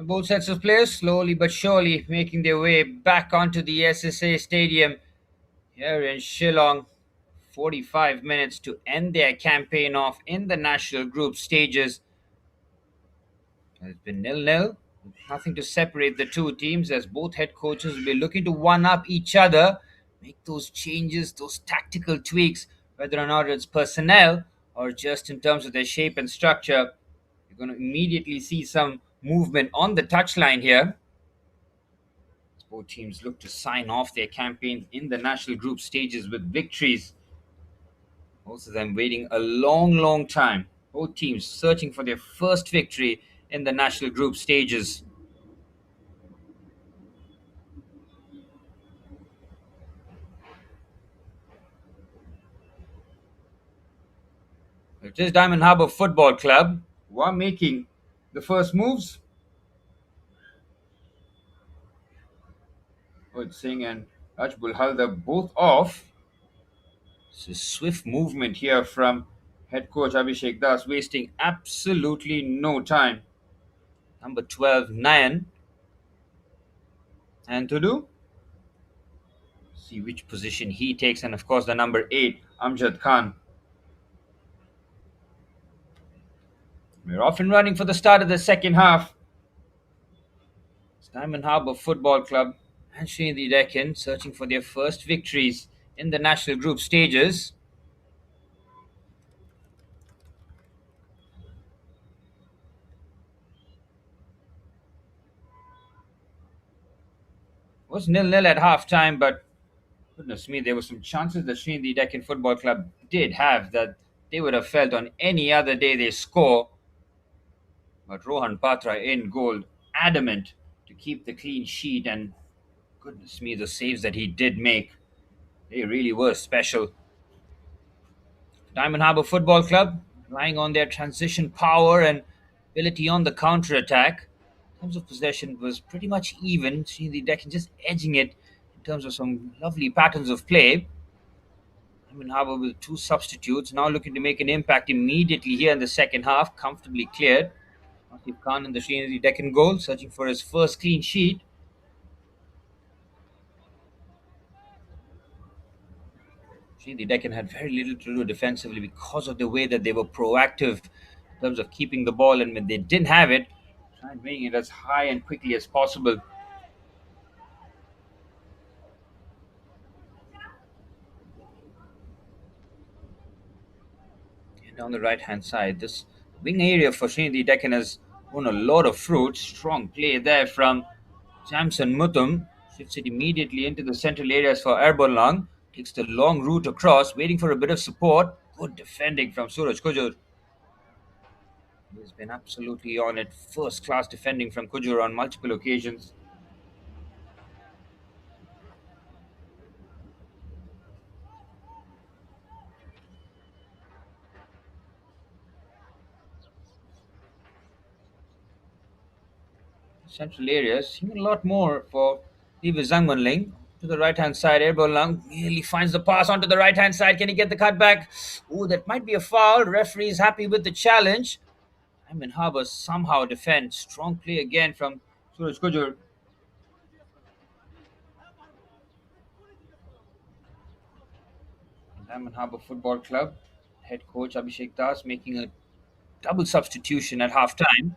S1: Both sets of players slowly but surely making their way back onto the SSA Stadium here in Shillong. 45 minutes to end their campaign off in the national group stages. It's been nil-nil. Nothing to separate the two teams as both head coaches will be looking to one-up each other, make those changes, those tactical tweaks, whether or not it's personnel or just in terms of their shape and structure. You're going to immediately see some movement on the touchline here. Both teams look to sign off their campaign in the national group stages with victories. Both of them waiting a long, long time. Both teams searching for their first victory in the national group stages. It is Diamond Harbour Football Club who are making the first moves. Ud Singh and Rajbul Halder both off. It's a swift movement here from head coach Abhishek Das, wasting absolutely no time. Number 12, Nayan. And to do? See which position he takes, and of course, the number 8, Amjad Khan. We're off and running for the start of the second half. It's Diamond Harbour Football Club and Sreenidi Deccan searching for their first victories in the national group stages. It was nil-nil at half time, but goodness me, there were some chances that Sreenidi Deccan Football Club did have that they would have felt on any other day they score. But Rohan Patra in goal, adamant to keep the clean sheet, and goodness me, the saves that he did make, they really were special. Diamond Harbour Football Club relying on their transition power and ability on the counter attack. In terms of possession, was pretty much even. Sreenidi Deccan just edging it in terms of some lovely patterns of play. Diamond Harbour with two substitutes now looking to make an impact immediately here in the second half. Comfortably cleared. Asif Khan in the Sreenidi Deccan goal, searching for his first clean sheet. Sreenidi Deccan had very little to do defensively because of the way that they were proactive in terms of keeping the ball, and when they didn't have it, try and bring it as high and quickly as possible. And down the right hand side, this wing area for Sreenidi Deccan has won a lot of fruit. Strong play there from Samson Mutum. Shifts it immediately into the central areas for Erbolang. Takes the long route across, waiting for a bit of support. Good defending from Suraj Kujur. He's been absolutely on it. First class defending from Kujur on multiple occasions. Central areas, seen a lot more for Liva Zhangmanling. To the right hand side, Erbolang nearly finds the pass onto the right hand side. Can he get the cutback? Oh, that might be a foul. Referee is happy with the challenge. Diamond Harbour somehow defends. Strong play again from Suraj Kujur. Diamond Harbour Football Club head coach Abhishek Das making a double substitution at half time.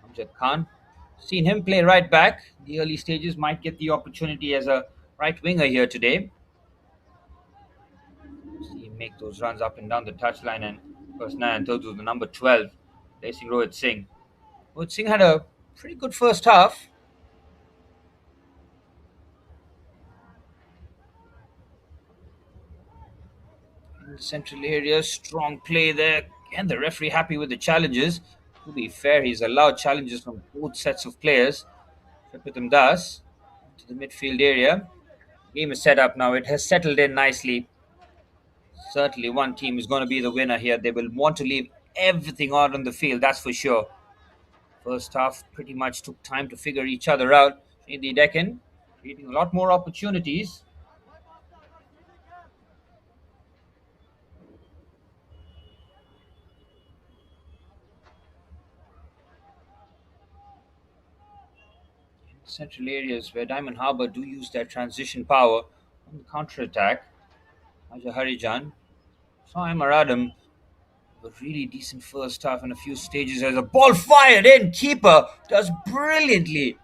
S1: Amjad Khan. Seen him play right back. The early stages might get the opportunity as a right winger here today. See him make those runs up and down the touchline, and first nine to the number 12, facing Rohit Singh. Rohit Singh had a pretty good first half. In the central area, strong play there. And the referee happy with the challenges. To be fair, he's allowed challenges from both sets of players. Shapitam Das to the midfield area. Game is set up now. It has settled in nicely. Certainly, one team is going to be the winner here. They will want to leave everything out on the field, that's for sure. First half pretty much took time to figure each other out. In the Deccan, creating a lot more opportunities. central areas where Diamond Harbour do use their transition power on the counter attack. Raja Harijan saw Amaradam, a really decent first half and a few stages as a ball fired in. Keeper does brilliantly.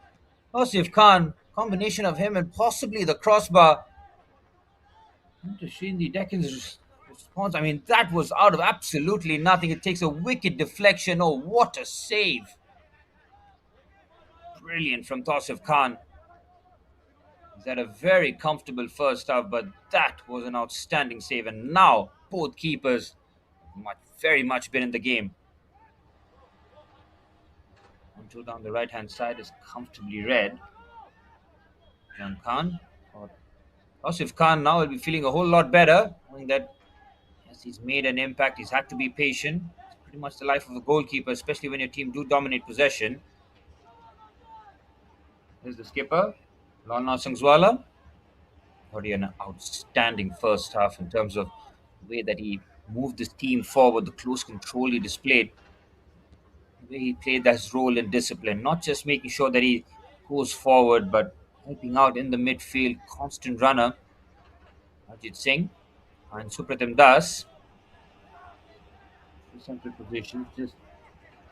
S1: Asif Khan, combination of him and possibly the crossbar. To Sreenidi Deccan's response, I mean, that was out of absolutely nothing. It takes a wicked deflection. Oh, what a save! Brilliant from Tausif Khan. He's had a very comfortable first half, but that was an outstanding save. And now both keepers very much been in the game. 1-2 down the right hand side is comfortably read. Jan Khan. Tausif Khan now will be feeling a whole lot better, knowing that yes, he's made an impact. He's had to be patient. It's pretty much the life of a goalkeeper, especially when your team do dominate possession. Here's the skipper, Lorna Sangzwala. Already an outstanding first half in terms of the way that he moved his team forward, the close control he displayed, the way he played his role in discipline, not just making sure that he goes forward, but helping out in the midfield, constant runner. Ajit Singh and Supratim Das, central positions, just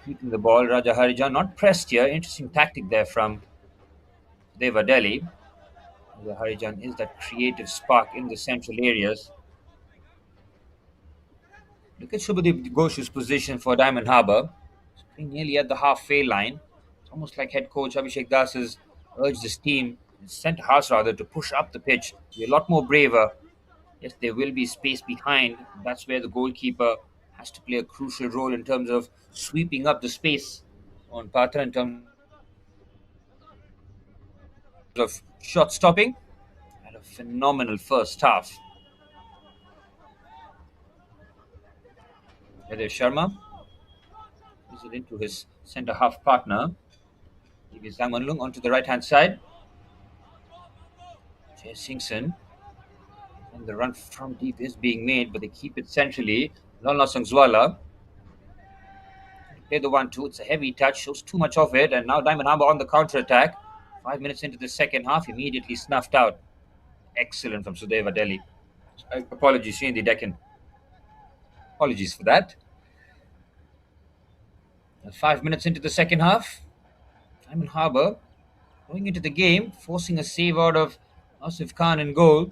S1: keeping the ball. Raja Harijan not pressed here. Interesting tactic there from Deva Delhi. Raja Harijan is that creative spark in the central areas. Look at Shubhadeep Ghosh's position for Diamond Harbour. He's nearly at the halfway line. It's almost like head coach Abhishek Das has urged his team, his centre halves rather, to push up the pitch, be a lot more braver. Yes, there will be space behind. That's where the goalkeeper has to play a crucial role in terms of sweeping up the space on Patra in terms of shot stopping. Had a phenomenal first half. Heather Sharma is it into his centre half partner. Gives Zangmanlung onto the right hand side. Jay Singson. And the run from deep is being made, but they keep it centrally. Lorna Sangzwala. Play the 1-2. It's a heavy touch, shows too much of it. And now Diamond Harbour on the counter attack. 5 minutes into the second half, immediately snuffed out. Excellent from Sudeva Delhi. Apologies, Sreenidi Deccan. Apologies for that. 5 minutes into the second half, Diamond Harbour going into the game, forcing a save out of Asif Khan in goal.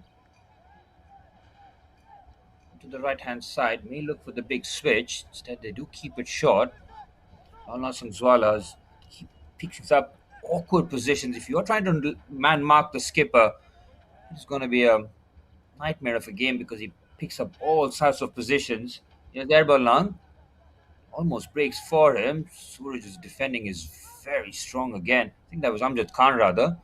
S1: To the right hand side, may look for the big switch. Instead, they do keep it short. Lorna Sangzwala picks up awkward positions. If you're trying to man mark the skipper, it's going to be a nightmare of a game because he picks up all sorts of positions. Derbalang almost breaks for him. Suraj's defending is very strong again. I think that was Amjad Khan rather.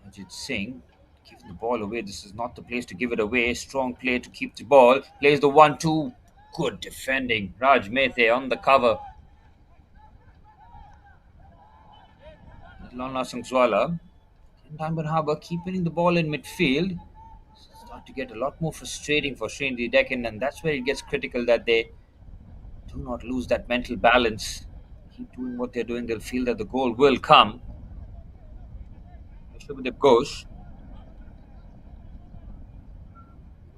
S1: Ajit Singh giving the ball away. This is not the place to give it away. Strong play to keep the ball. Plays the 1-2. Good defending. Raj Methe on the cover. Lorna Sangzwala. Diamond Harbour keep winning the ball in midfield. Start to get a lot more frustrating for Sreenidi Deccan, and that's where it gets critical that they do not lose that mental balance. Keep doing what they're doing, they'll feel that the goal will come. Shubhadeep Ghosh.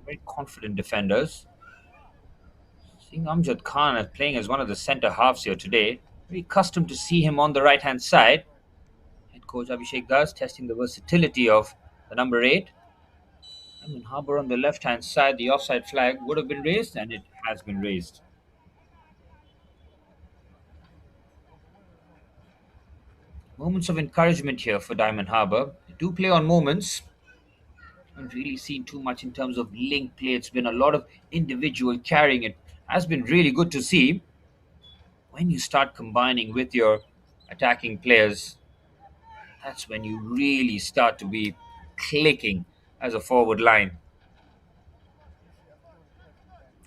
S1: Very confident defenders. Seeing Amjad Khan as playing as one of the centre halves here today. Very accustomed to see him on the right hand side. Head coach Abhishek Das testing the versatility of the number 8. Diamond Harbour on the left hand side, the offside flag would have been raised, and it has been raised. Moments of encouragement here for Diamond Harbour. They do play on moments. Haven't really seen too much in terms of link play. It's been a lot of individual carrying. It has been really good to see. When you start combining with your attacking players, that's when you really start to be clicking as a forward line.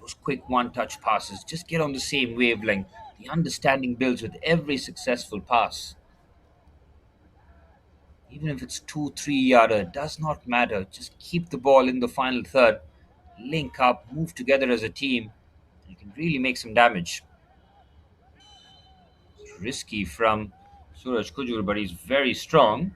S1: Those quick one-touch passes, just get on the same wavelength. The understanding builds with every successful pass. Even if it's 2-3 yarder, it does not matter. Just keep the ball in the final third. Link up, move together as a team. You can really make some damage. It's risky from Suraj Kujur, but he's very strong.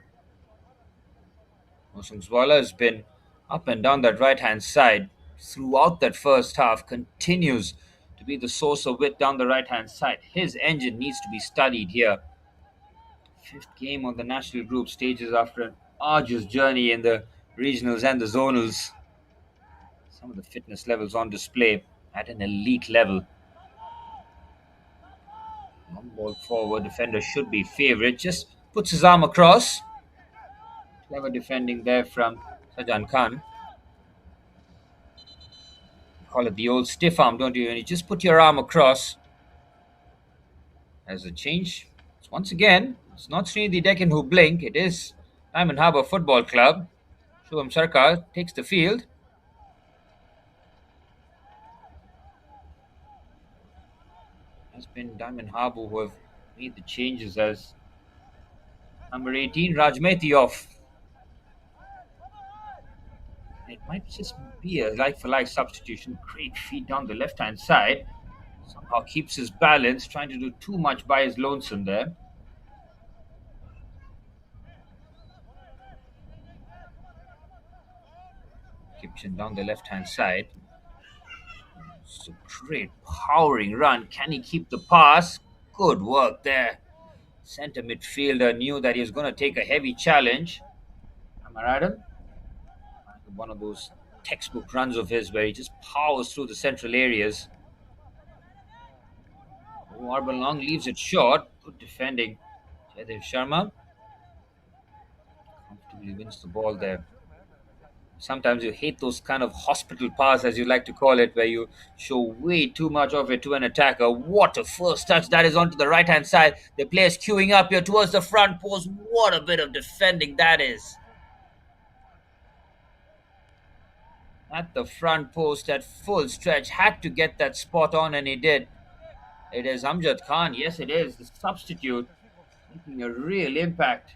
S1: Osungswala has been up and down that right hand side throughout that first half, continues to be the source of wit down the right hand side. His engine needs to be studied here. Fifth game on the national group stages after an arduous journey in the regionals and the zonals. Some of the fitness levels on display at an elite level. Long ball forward, defender should be favourite. Just puts his arm across. Clever defending there from Sajan Khan. Call it the old stiff arm, don't you? And you just put your arm across. As a change, once again, it's not Sreenidi Deccan who blink. It is Diamond Harbour Football Club. Shubham Sarkar takes the field. Has been Diamond Harbour who have made the changes as number 18, Rajmeti off. It might just be a like-for-like substitution. Great feet down the left-hand side. Somehow keeps his balance, trying to do too much by his lonesome there. Kipchen down the left-hand side. It's a great powering run. Can he keep the pass? Good work there. Centre midfielder knew that he was going to take a heavy challenge. Am I right, Adam? One of those textbook runs of his where he just powers through the central areas. Oh, Harbour Long leaves it short. Good defending. Jaidev Sharma comfortably wins the ball there. Sometimes you hate those kind of hospital pass, as you like to call it, where you show way too much of it to an attacker. What a first touch that is onto the right hand side. The player's queuing up here towards the front post. What a bit of defending that is. At the front post at full stretch, had to get that spot on, and he did. It is Amjad Khan. Yes, it is. The substitute making a real impact.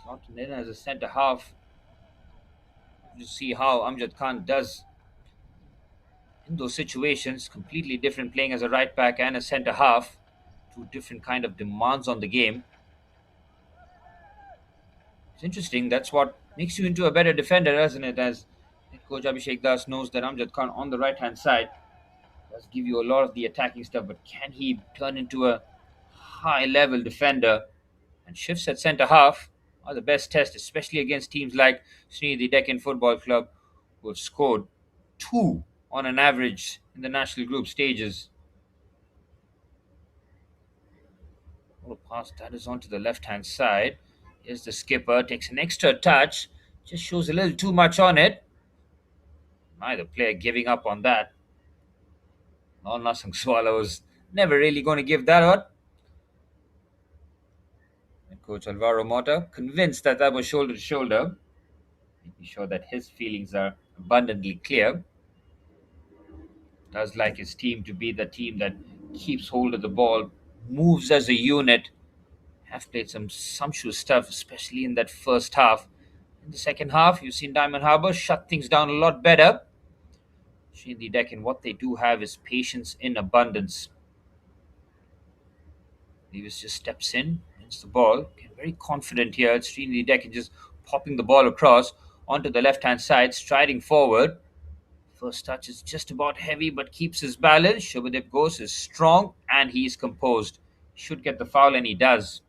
S1: Slotted in as a centre half. You see how Amjad Khan does in those situations. Completely different playing as a right back and a centre half. Two different kind of demands on the game. It's interesting. That's what makes you into a better defender, doesn't it? As coach Abhishek Das knows that Amjad Khan on the right hand side does give you a lot of the attacking stuff, but can he turn into a high level defender? And shifts at centre half are the best test, especially against teams like Sreenidi Deccan Football Club, who have scored two on an average in the national group stages. What a pass that is onto the left hand side. Here's the skipper, takes an extra touch, just shows a little too much on it. Neither player giving up on that. Nasang Swallow was never really going to give that up. And coach Alvaro Mota convinced that that was shoulder to shoulder, making sure that his feelings are abundantly clear. Does like his team to be the team that keeps hold of the ball, moves as a unit. Have played some sumptuous stuff, especially in that first half. In the second half, you've seen Diamond Harbour shut things down a lot better. Sreenidi Deccan, what they do have is patience in abundance. Davis just steps in, wins the ball. Very confident here. It's Sreenidi Deccan just popping the ball across onto the left-hand side, striding forward. First touch is just about heavy, but keeps his balance. Shubhadev Ghosh is strong and he's composed. Should get the foul, and he does.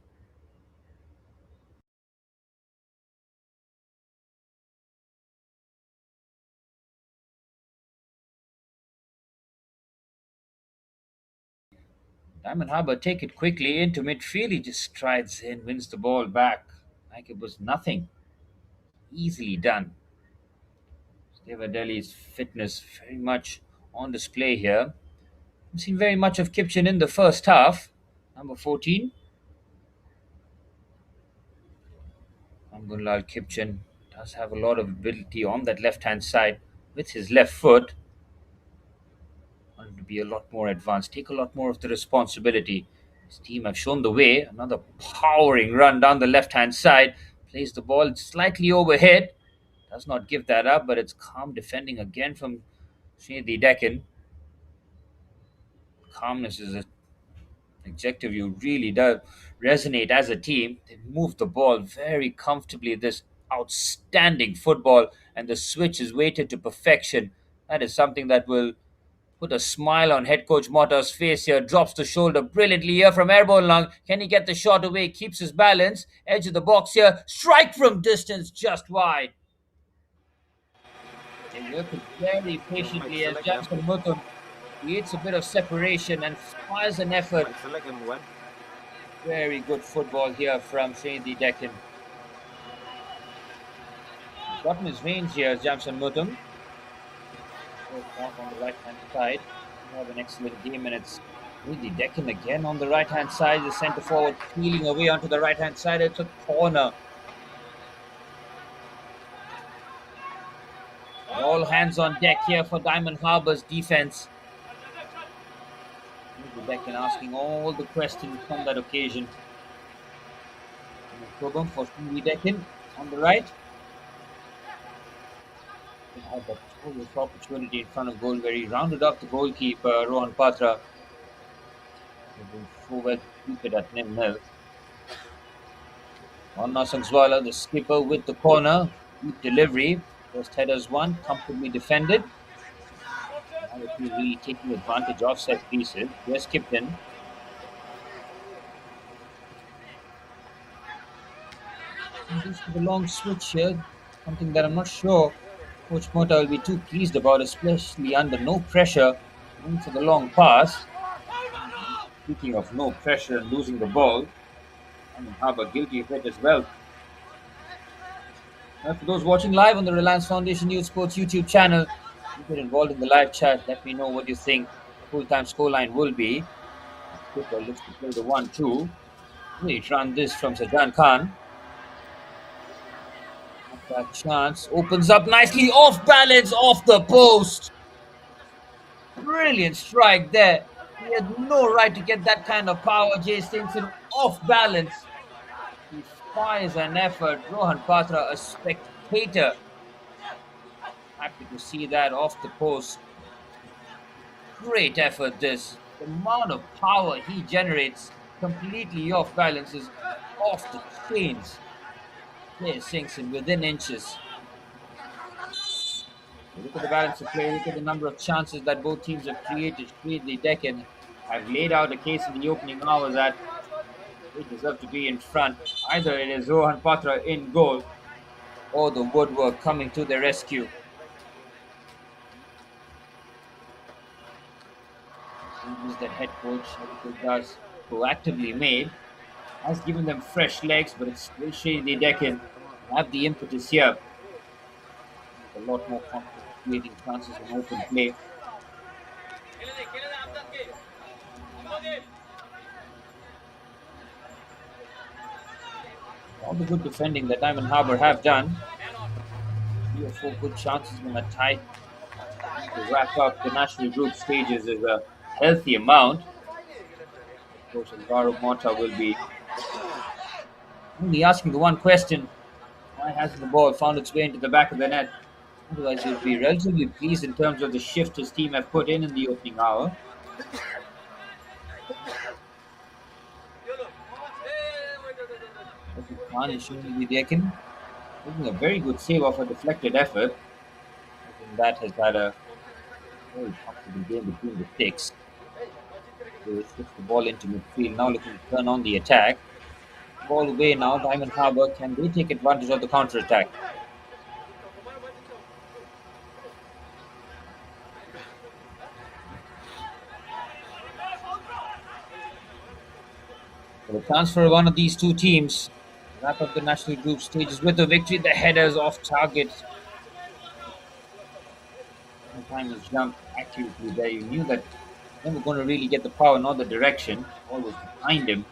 S1: Diamond Harbour take it quickly into midfield. He just strides in, wins the ball back like it was nothing. Easily done. Deva Delhi's fitness very much on display here. I've seen very much of Kipchen in the first half. Number 14. Amgunlal Kipchen does have a lot of ability on that left-hand side with his left foot. Wanted to be a lot more advanced, take a lot more of the responsibility. His team have shown the way. Another powering run down the left-hand side. Plays the ball slightly overhead. Does not give that up, but it's calm defending again from Sreenidi Deccan. Calmness is a Objective, you really does resonate as a team. They move the ball very comfortably. This outstanding football, and the switch is weighted to perfection. That is something that will put a smile on head coach Motta's face here. Drops the shoulder brilliantly here from airborne lung. Can he get the shot away? Keeps his balance. Edge of the box here. Strike from distance, just wide. They work it very
S2: Mike
S1: patiently as
S2: Selekem.
S1: Jackson Mutum creates a bit of separation and fires an effort.
S2: Mike Selekem went.
S1: Very good football here from Sreenidi Deccan. He's gotten his range here as Jamson Mutum. Back on the right hand side. We have an excellent game, and it's Sreenidi Deccan again on the right hand side. The centre forward peeling away onto the right hand side. It's a corner. And all hands on deck here for Diamond Harbour's defense. Sreenidi Deccan asking all the questions from that occasion. Program for Sreenidi Deccan on the right. Had that glorious opportunity in front of goal where he rounded up the goalkeeper, Rohan Patra. Moving forward, keep it at 0-0. Anna Sangswala, the skipper with the corner. Deep delivery. First headers one, comfortably defended. Now the team really taking advantage of set pieces. Yes, Kipton. This is the long switch here. Something that I'm not sure Coach Mota will be too pleased about, especially under no pressure. Going for the long pass. Speaking of no pressure and losing the ball, and Harbour guilty of it as well. Now, for those watching live on the Reliance Foundation Youth Sports YouTube channel, you get involved in the live chat. Let me know what you think the full-time scoreline will be. Skipper looks to play the 1-2. Great run this from Sajan Khan. That chance opens up nicely, off balance, off the post. Brilliant strike there. He had no right to get that kind of power. Jay Stinson off balance. He fires an effort. Rohan Patra, a spectator. Happy to see that off the post. Great effort this. The amount of power he generates completely off balance is off the chains. Player sinks in within inches. Look at the balance of play. Look at the number of chances that both teams have created. Sreenidi Deccan have laid out a case in the opening hours that they deserve to be in front. Either it is Rohan Patra in goal or the woodwork coming to their rescue. Changes that head coach does proactively made has given them fresh legs, but it's still Sreenidi Deccan have the impetus here. A lot more confidence creating chances in open play. All the good defending that Diamond Harbour have done. 3 or 4 good chances in a tie to wrap up the national group stages is a healthy amount. Of course, Alvaro Mota will be only asking the one question: why hasn't the ball found its way into the back of the net? Otherwise, he'll be relatively pleased in terms of the shift his team have put in the opening hour. Khan and Sreenidi Deccan making a very good save off a deflected effort. I think that has had a very comfortable game between the sticks. They shift the ball into midfield, now looking to turn on the attack. Ball away now, Diamond Harbour. Can they take advantage of the counter-attack? So the chance for one of these two teams wrap up the national group stages with a victory. The headers off target. Time has jumped accurately there. You knew that they were going to really get the power, not the direction. Ball was behind him.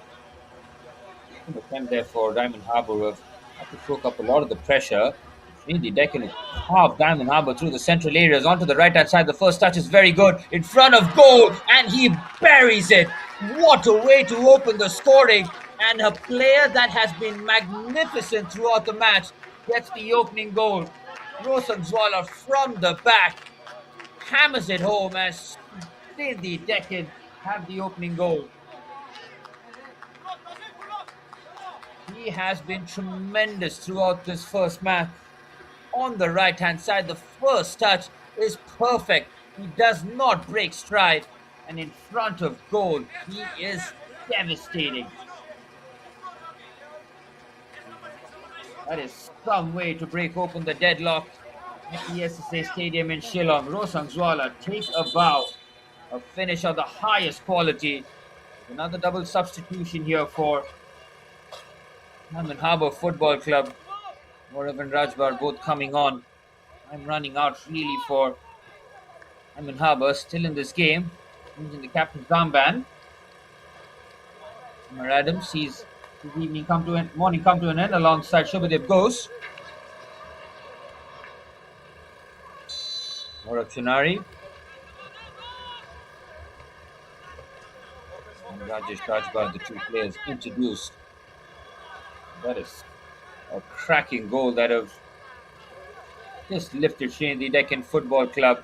S1: An attempt there for Diamond Harbour of had to soak up a lot of the pressure. Sreenidi Deccan carved Diamond Harbour through the central areas onto the right hand side. The first touch is very good in front of goal, and he buries it. What a way to open the scoring! And a player that has been magnificent throughout the match gets the opening goal. Rosanzwala from the back hammers it home as Sreenidi Deccan have the opening goal. He has been tremendous throughout this first match. On the right hand side, the first touch is perfect. He does not break stride. And in front of goal, he is devastating. That is some way to break open the deadlock at the SSA Stadium in Shillong. Rosangzwala take a bow, a finish of the highest quality. Another double substitution here for Harbour Football Club. Gaurav and Rajbar both coming on. I'm running out really for Harbour still in this game. Using the captain's armband. Umar Adams sees his morning come to an end alongside Shubhadev Ghosh. Gaurav Chunari. And Rajesh Rajbar, the two players introduced. That is a cracking goal that have just lifted Sreenidi Deccan Football Club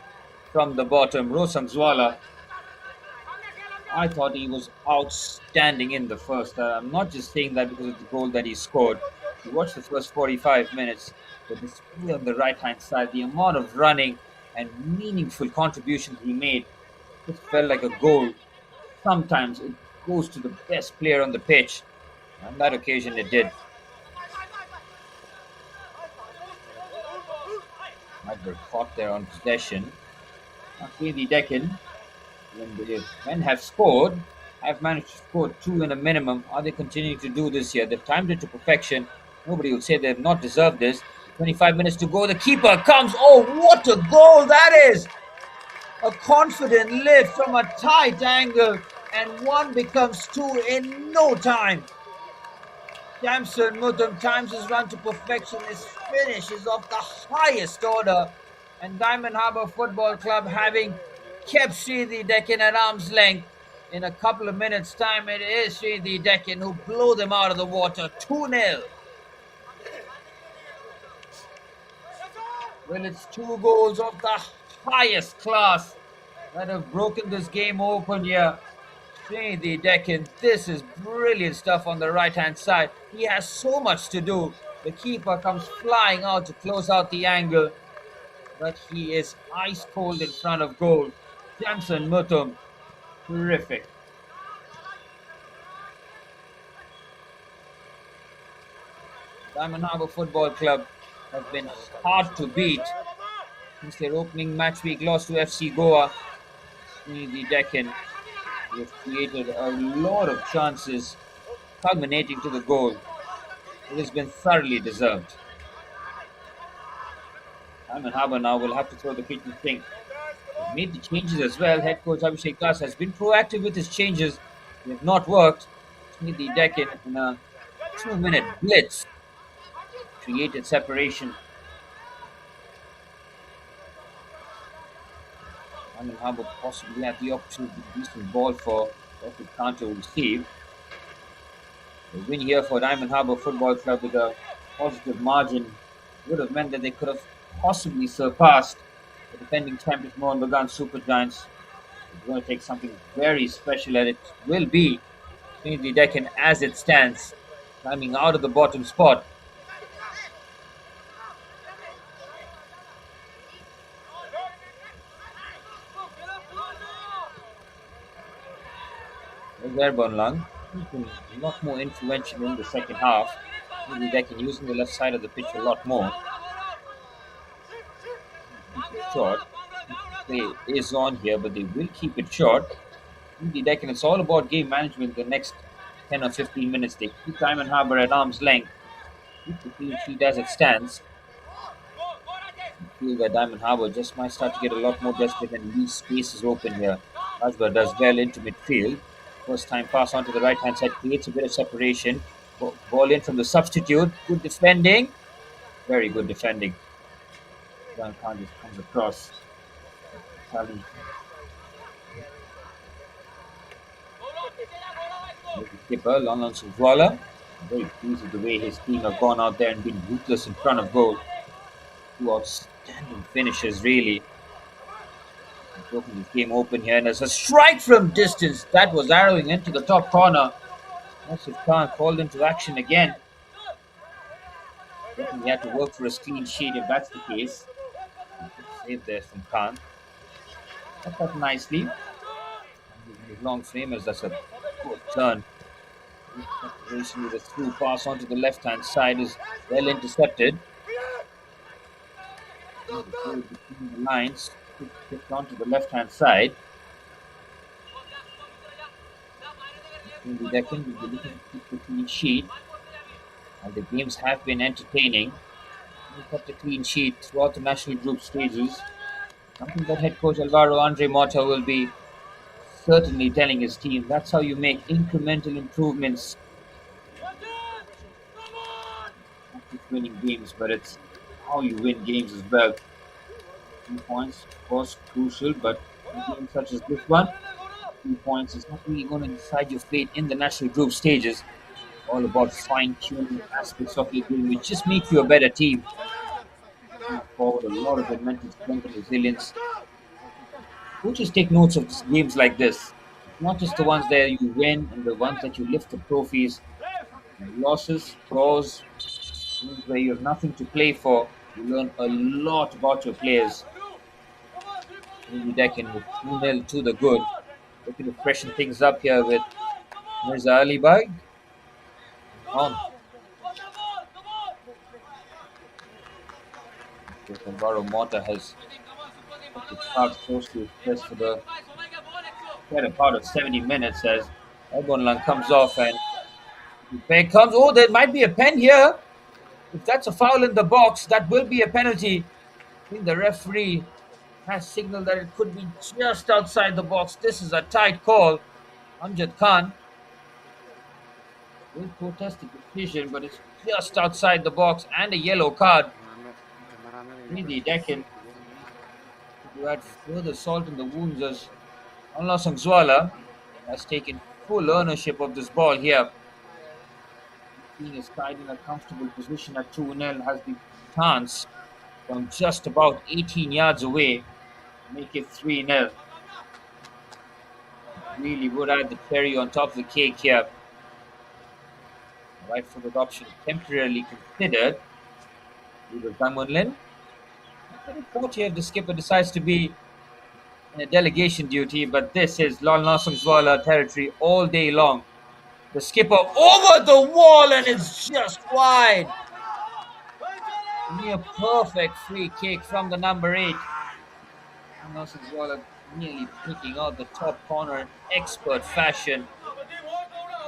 S1: from the bottom. Rosangzwala, I thought he was outstanding in the first. I'm not just saying that because of the goal that he scored. You watch the first 45 minutes, the display on the right-hand side, the amount of running and meaningful contributions he made, it felt like a goal. Sometimes it goes to the best player on the pitch. On that occasion, it did. Harbour caught there on possession. Sreenidi Deccan, when the men have scored, have managed to score two in a minimum. Are they continuing to do this here? They've timed it to perfection. Nobody would say they've not deserved this. 25 minutes to go. The keeper comes. Oh, what a goal that is! A confident lift from a tight angle, and one becomes two in no time. Jamson Mutham times his run to perfection. His finish is of the highest order. And Diamond Harbour Football Club, having kept Sreenidi Deccan at arm's length, in a couple of minutes' time, it is Sreenidi Deccan who blow them out of the water. 2-0. Well, it's two goals of the highest class that have broken this game open here. Sreenidi Deccan, this is brilliant stuff on the right-hand side. He has so much to do. The keeper comes flying out to close out the angle, but he is ice cold in front of goal. Jamson Mutham, terrific. Diamond Harbour Football Club has been hard to beat since their opening match week loss to FC Goa. Sreenidi Deccan, they have created a lot of chances, culminating to the goal. It has been thoroughly deserved. Diamond Harbour now will have to throw the kitchen sink. They've made the changes as well. Head coach Abhishek Das has been proactive with his changes. They have not worked. Sreenidi Deccan in a 2-minute blitz created separation. Diamond Harbour possibly had the opportunity to decent ball for Rapid Khan to receive. The win here for Diamond Harbour Football Club with a positive margin would have meant that they could have possibly surpassed the defending champions Mohun Bagan Super Giants. It's going to take something very special, and it will be Sreenidi Deccan as it stands, climbing out of the bottom spot. There's Airborne Lung. He's been a lot more influential in the second half. Sreenidi Deccan using the left side of the pitch a lot more. Short. Play is on here, but they will keep it short. Sreenidi Deccan, it's all about game management. The next 10 or 15 minutes, they keep Diamond Harbour at arm's length. Keep the clean sheet as it stands. I feel that Diamond Harbour just might start to get a lot more desperate and leave spaces open here. Rajbar does well into midfield. First time pass onto the right hand side, creates a bit of separation. Ball in from the substitute. Good defending. Very good defending. Jan Khan just comes across. Tally. Skipper, Lon Suvwala. Very pleased with the way his team have gone out there and been ruthless in front of goal. Two outstanding finishes, really. Broken this game open here, and there's a strike from distance that was arrowing into the top corner. Asif Khan called into action again. He had to work for a clean sheet if that's the case. Good save there from Khan. Cut that nicely. Using his long frame as that's a good turn. Good separation with a through pass onto the left hand side is well intercepted. And the play between the lines. Quick shift onto the left hand side. Sreenidi Deccan will be looking to keep the clean sheet. And the games have been entertaining. He kept a clean sheet throughout the national group stages. Something that head coach Alvaro Andre Mota will be certainly telling his team. That's how you make incremental improvements. Not just winning games, but it's how you win games as well. 3 points, of course, crucial, but in games such as this one, 3 points is not really going to decide your fate in the national group stages. All about fine tuning aspects of your game, which just make you a better team. Moving forward, a lot of the mental strength and resilience. Coaches take notes of games like this. Not just the ones that you win and the ones that you lift the trophies. Losses, draws, games where you have nothing to play for. You learn a lot about your players. Sreenidi Deccan with 2-0 to the good. Looking to freshen things up here with Mirza Ali Bag. On. Alvaro Mota has the cards close to his chest for the better part of 70 minutes as Ebonlang comes off and Peg comes. Oh, there might be a pen here. If that's a foul in the box, that will be a penalty. I think the referee has signaled that it could be just outside the box. This is a tight call. Amjad Khan will protest the decision, but it's just outside the box and a yellow card. Sreenidi Deccan to add further salt in the wounds as Allah Sangzwala has taken full ownership of this ball here. Seeing his side in a comfortable position at 2-0 has the chance from just about 18 yards away to make it 3-0. Really would add the cherry on top of the cake here. Right footed option temporarily considered. Either Zamunlin. Very thought here if the skipper decides to be in a delegation duty, but this is Lal Nasamzwala territory all day long. The skipper over the wall and it's just wide. Near perfect free kick from the number 8. Nasamzwala nearly picking out the top corner in expert fashion.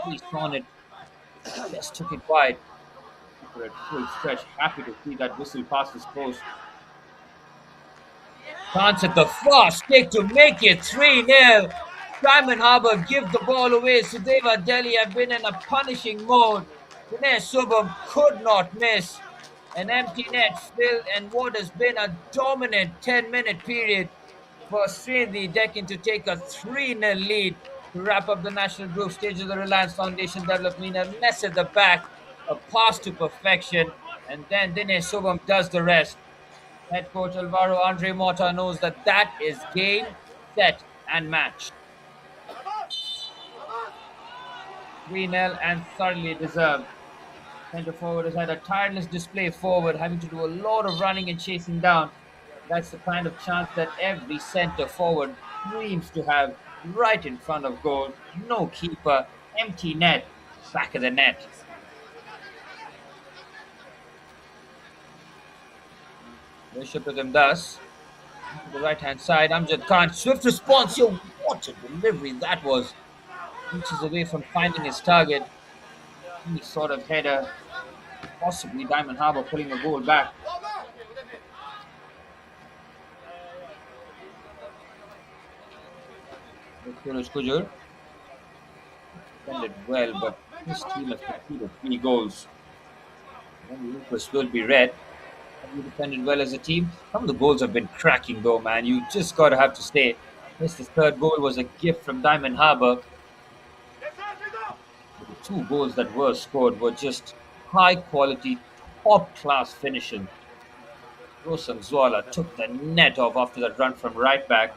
S1: He's on it. Just took it wide. Keeper at full stretch. Happy to see that whistle past his post. Chance at the fast kick to make it 3-0. Diamond Harbour give the ball away. Sudeva Delhi have been in a punishing mode. Dinesh Subham could not miss. An empty net filled and what has been a dominant 10-minute period for Sreenidi Deccan to take a 3-0 lead to wrap up the national group stage of the Reliance Foundation development. A mess at the back, a pass to perfection, and then Dinesh Subham does the rest. Head coach Alvaro Andre Mota knows that that is game, set, and match. 3-0 and thoroughly deserved. Centre forward has had a tireless display forward, having to do a lot of running and chasing down. That's the kind of chance that every centre forward dreams to have right in front of goal. No keeper, empty net, back of the net. Bishop with him thus. To the right hand side, Amjad Khan. Swift response here. What a delivery that was. Inches away from finding his target. Any sort of header. Possibly Diamond Harbour pulling the goal back. Kujur defended well, but this team has conceded 3 goals. Then Lucas will be red. Have you defended well as a team? Some of the goals have been cracking though, man. You just gotta have to say. Yes, the third goal was a gift from Diamond Harbour. The 2 goals that were scored were just high quality, top class finishing. Rosam Zwala took the net off after that run from right back.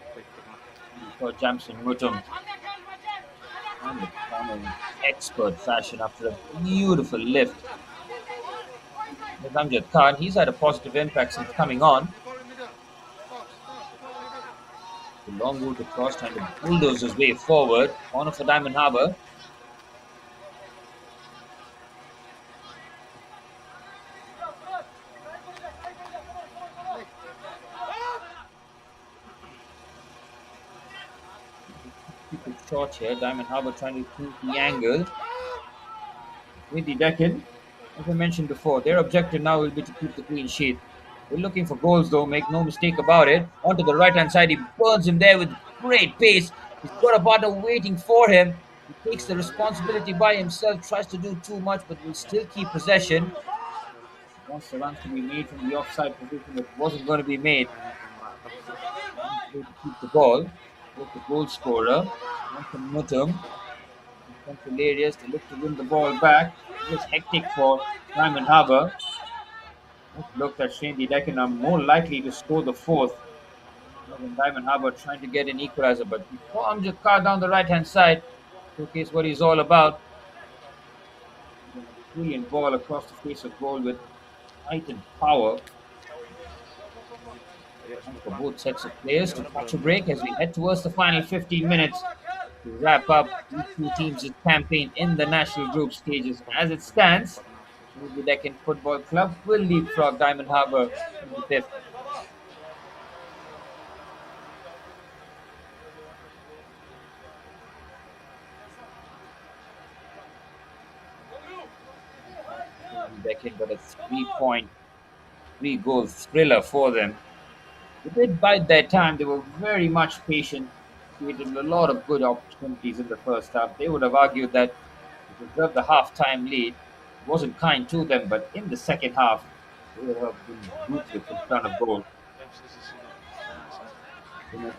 S1: For Jamson Mutum. And the corner in expert fashion after a beautiful lift. There's Amjad Khan. He's had a positive impact since coming on. The long route across, trying to bulldoze his way forward. Corner for Diamond Harbour. Keep it short here. Diamond Harbour trying to keep the angle. Sreenidi Deccan, as I mentioned before, their objective now will be to keep the clean sheet. They're looking for goals, though, make no mistake about it. Onto the right hand side, he burns him there with great pace. He's got a partner waiting for him. He takes the responsibility by himself, tries to do too much, but will still keep possession. Wants the runs to be made from the offside position, it wasn't going to be made. To keep the ball. With the goal scorer. Wants some momentum. Central areas to look to win the ball back. It was hectic for Diamond Harbour. Looked at Sreenidi Deccan are more likely to score the fourth. Than Diamond Harbour trying to get an equalizer, but he forms a car down the right hand side. Showcase what he's all about. Brilliant ball across the face of goal with height and power. And for both sets of players to catch a break as we head towards the final 15 minutes to wrap up these two teams' campaign in the national group stages. As it stands, the Deccan Football Club will leapfrog Diamond Harbour in the fifth. Deccan got a 3-point, 3-goal thriller for them. They did bide their time. They were very much patient, created a lot of good opportunities in the first half. They would have argued that they deserved the half-time lead. It wasn't kind to them, but in the second half, they would have been ruthless in front of goal.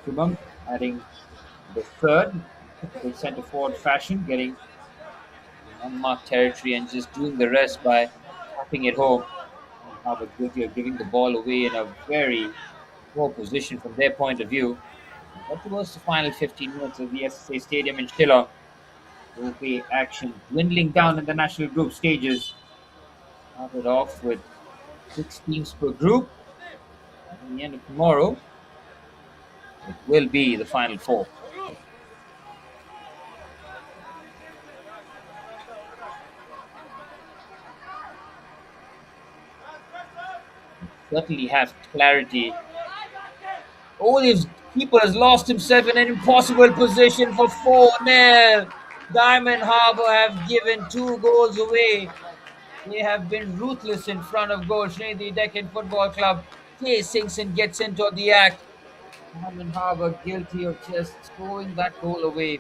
S1: Shubham adding the third, typical centre forward fashion, getting unmarked territory and just doing the rest by tapping it home. Harbour guilty of giving the ball away in a very poor position from their point of view. But towards the final 15 minutes of the SSA Stadium in Shillong, rugby action dwindling down in the national group stages. Started off with 6 teams per group. At the end of tomorrow, it will be the final 4. Certainly have clarity. Oh, his keeper has lost himself in an impossible position for 4-0. Diamond Harbour have given 2 goals away. They have been ruthless in front of goal. Sreenidi Deccan Football Club. Kay Singson gets into the act. Diamond Harbour guilty of just throwing that goal away.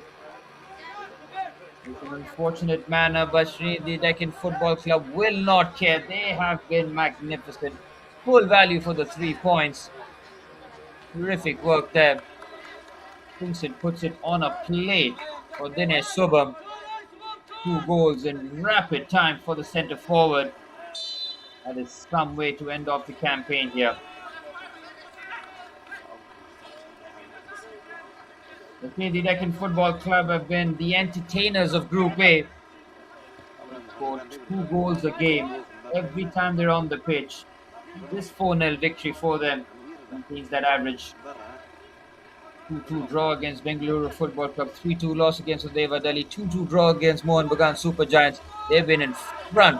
S1: It's an unfortunate manner, but Sreenidi Deccan Football Club will not care. They have been magnificent. Full value for the 3 points. Terrific work there. Singson puts it on a plate for Dinesh Subham. 2 goals in rapid time for the centre forward. That is some way to end off the campaign here. The Sreenidi Deccan Football Club have been the entertainers of Group A. They scored 2 goals a game every time they're on the pitch. This 4-0 victory for them maintains that average. 2-2 draw against Bengaluru Football Club, 3-2 loss against Udeva Delhi, 2-2 draw against Mohan Bagan Super Giants. They've been in front.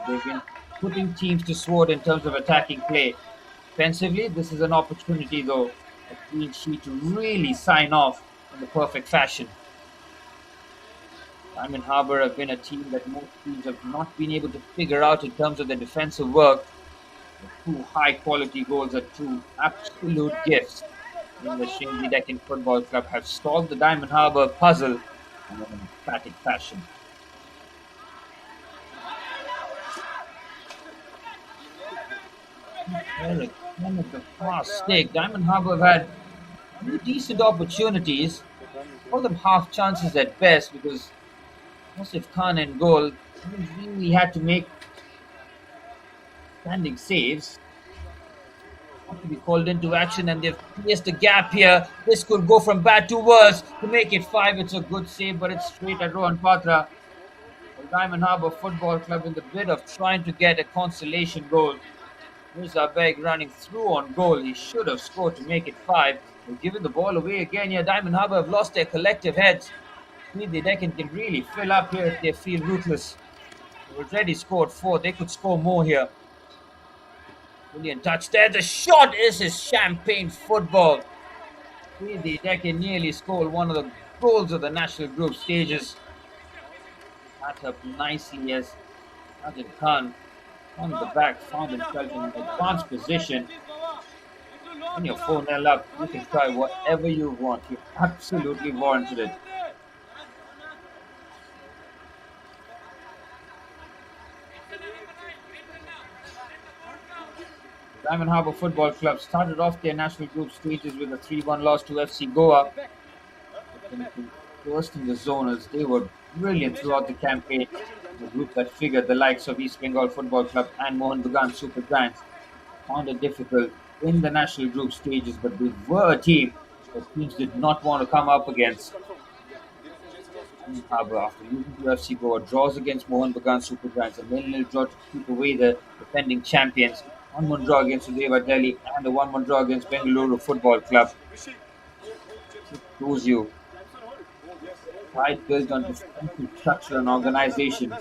S1: They've been putting teams to sword in terms of attacking play. Defensively, this is an opportunity, though, a clean sheet to really sign off in the perfect fashion. Diamond Harbour have been a team that most teams have not been able to figure out in terms of their defensive work. The 2 high-quality goals are 2 absolute gifts. In the Sreenidi Deccan Football Club have solved the Diamond Harbour puzzle in an emphatic fashion. Eric, at the far stick. Diamond Harbour have had 2 decent opportunities. Call them half chances at best because Asif Khan in goal really had to make standing saves. To be called into action, and they've placed a gap here. This could go from bad to worse. To make it 5, it's a good save, but it's straight at Rohan Patra. Diamond Harbour Football Club in the bid of trying to get a consolation goal. Mirza Beg running through on goal. He should have scored to make it 5. They've given the ball away again here. Diamond Harbour have lost their collective heads. Sreenidi Deccan can really fill up here if they feel ruthless. They've already scored 4. They could score more here. Brilliant touch there. The shot is his champagne football. Sreenidi Deccan nearly scored one of the goals of the national group stages. Cut up nicely as Ajit Khan on the back found himself in an advanced position. When you're 4-0 up, you can try whatever you want. You absolutely warranted it. Diamond Harbour Football Club started off their national group stages with a 3-1 loss to FC Goa. First in the zonals, they were brilliant throughout the campaign. The group that figured the likes of East Bengal Football Club and Mohan Bagan Super Giants found it difficult in the national group stages, but they were a team that teams did not want to come up against. Harbour, after losing to FC Goa, draws against Mohan Bagan Super Giants, a 0-0 draw to keep away the defending champions, 1-1 draw against Udeva Delhi, and a 1-1 draw against Bengaluru Football Club. It shows you side built on defensive structure and organization.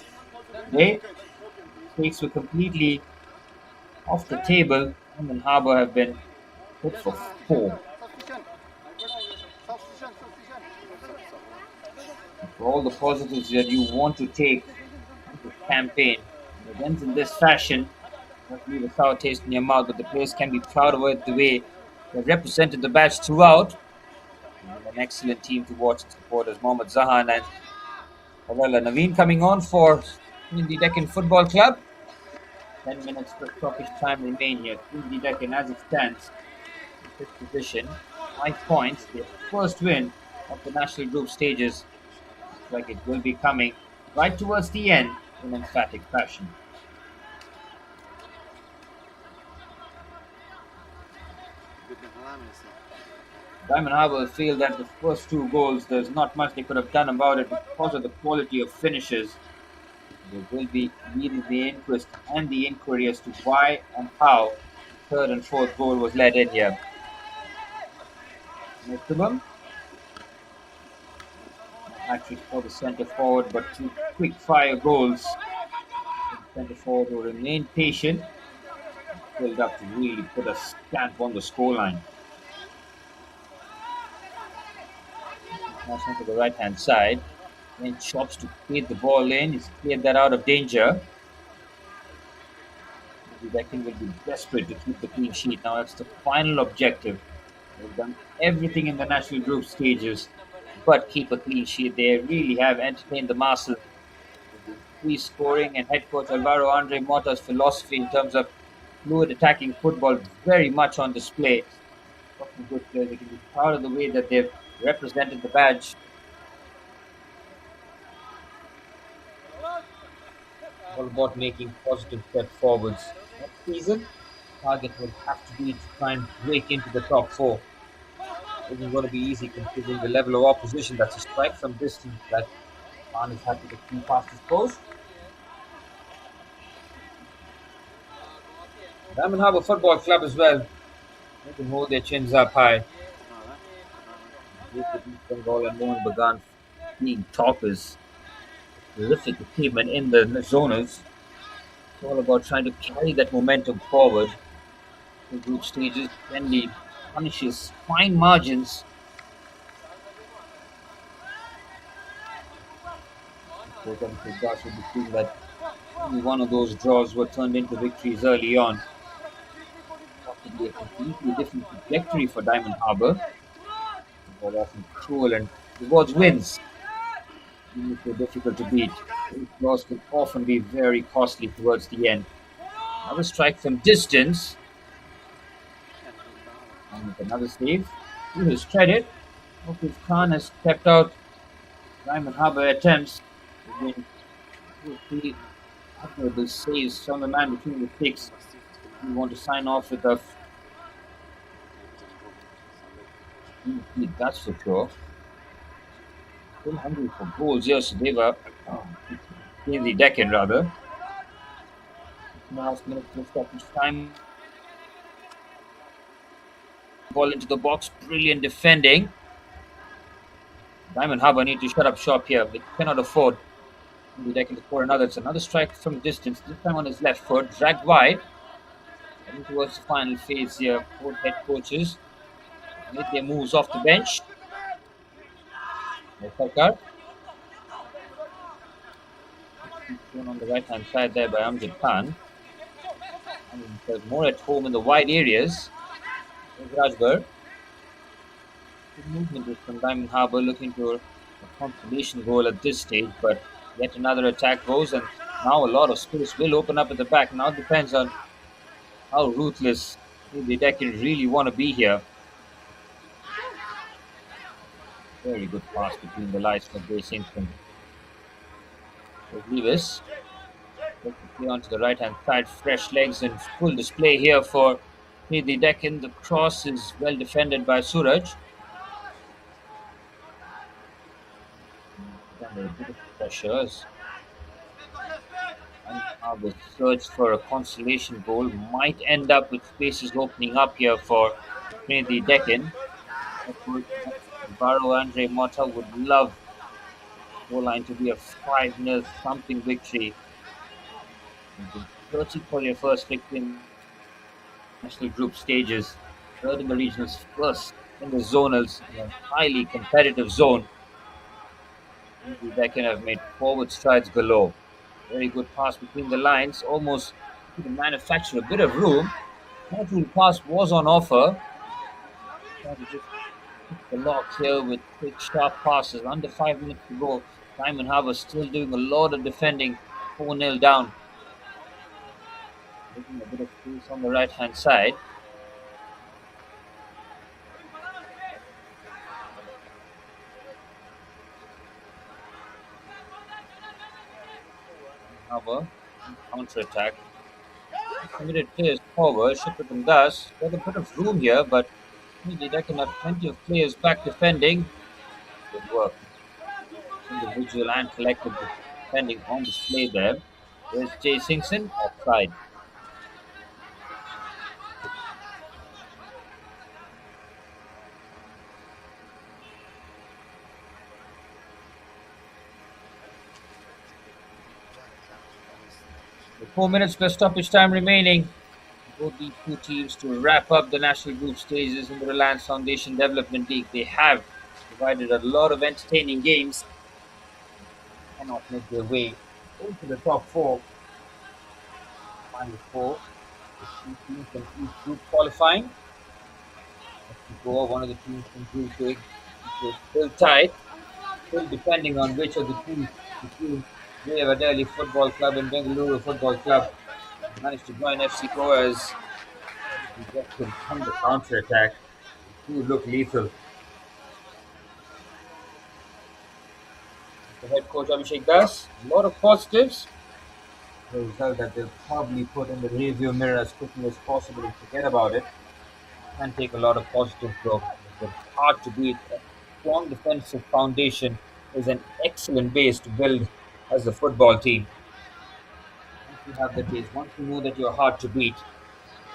S1: Today, stakes were completely off the table, and Harbour have been hit for 4. For all the positives that you want to take from this campaign, it ends in this fashion. Not leave a sour taste in your mouth, but the players can be proud of it the way they represented the badge throughout. And an excellent team to watch and support as Mohammad Zahan and Ravella Naveen coming on for the Deccan Football Club. 10 minutes for stoppage time remain here. The Deccan, as it stands, in fifth position, 5 points, their first win of the national group stages. Looks like it will be coming right towards the end in emphatic fashion. Diamond Harbour feel that the first 2 goals, there's not much they could have done about it because of the quality of finishes. They will be leading the inquest and the inquiry as to why and how the third and fourth goal was let in here. Maximum actually for the centre forward, but 2 quick fire goals. The centre forward will remain patient, filled up to really put a stamp on the scoreline. Pass onto the right hand side. Then chops to clear the ball in. He's cleared that out of danger. Deccan will be desperate to keep the clean sheet. Now that's the final objective. They've done everything in the national group stages, but keep a clean sheet. They really have entertained the masses. Free scoring and head coach Alvaro Andre Mota's philosophy in terms of fluid attacking football very much on display. Good players. They can be proud of the way that they've represented the badge. All about making positive steps forwards. Next season, target will have to be to try and break into the top 4. It isn't going to be easy considering the level of opposition. That's a strike from distance that Khan is happy to keep past his post. Diamond Harbour Football Club as well. They can hold their chins up high. East Bengal and Mohan Bagan being top is a terrific achievement in the zonals. It's all about trying to carry that momentum forward. The group stages Kenley punishes fine margins. Goes on to Gas would be feeling that only one of those draws were turned into victories early on. Possibly a completely different trajectory for Diamond Harbour. They're often cruel and rewards wins. Even if they're difficult to beat, draws can often be very costly towards the end. Another strike from distance. And with another save. To his credit, Hafiz Khan has kept out Diamond Harbour attempts. Again, 2 or 3 admirable saves from the man between the sticks. We want to sign off with a that's for sure. Still hungry for goals, yes, they were. Sreenidi Deccan rather. 2.5 minutes to stoppage time. Ball into the box. Brilliant defending. Diamond Harbour need to shut up shop here. They cannot afford Sreenidi Deccan to score another. It's another strike from distance. This time on his left foot. Dragged wide. Heading towards the final phase here. Both head coaches made their moves off the bench. Sarkar. Shown on the right hand side there by Amjad Khan. And himself more at home in the wide areas. There's Rajbar. Good movement is from Diamond Harbour looking for a consolation goal at this stage, but yet another attack goes, and now a lot of space will open up at the back. Now it depends on how ruthless the Deccan really want to be here. Very good pass between the lights from Grace Kingston. Levis takes the play onto the right hand side, fresh legs and full display here for the Deccan. The cross is well defended by Suraj. Under a bit of pressure. And now the search for a consolation goal might end up with spaces opening up here for Sreenidi Deccan. Barrow Andre Mota would love the line to be a 5-0 something victory. 30 for your first victory in national group stages. Third in the regionals, first in the zonals, in a highly competitive zone. Sreenidi Deccan have made forward strides galore. Very good pass between the lines, almost to manufacture a bit of room. Natural pass was on offer. Trying to just pick the lock here with quick, sharp passes. Under 5 minutes to go. Diamond Harbour still doing a lot of defending. 4-0 down. Looking a bit of space on the right hand side. Harbour counter attack. Committed players forward. Shipperton does. Got a bit of room here, but Sreenidi Deccan have plenty of players back defending. Good work. Individual and collective defending on display there. There's Jay Singson offside. With 4 minutes plus stoppage time remaining, both these two teams to wrap up the national group stages in the Reliance Foundation Development League. They have provided a lot of entertaining games. Cannot make their way into the top four. Final four. The two teams from each group qualifying. As we go, one of the teams from Group A is still tight, still depending on which of the teams between Delhi Football Club and Bengaluru Football Club managed to join FC Goa as we get from the counter attack. Two look lethal. The head coach Abhishek Das, a lot of positives. The result that they'll probably put in the rearview mirror as quickly as possible and forget about it. Can take a lot of positives though. It's hard to beat. A strong defensive foundation is an excellent base to build as a football team. Once you have the base, once you know that you're hard to beat,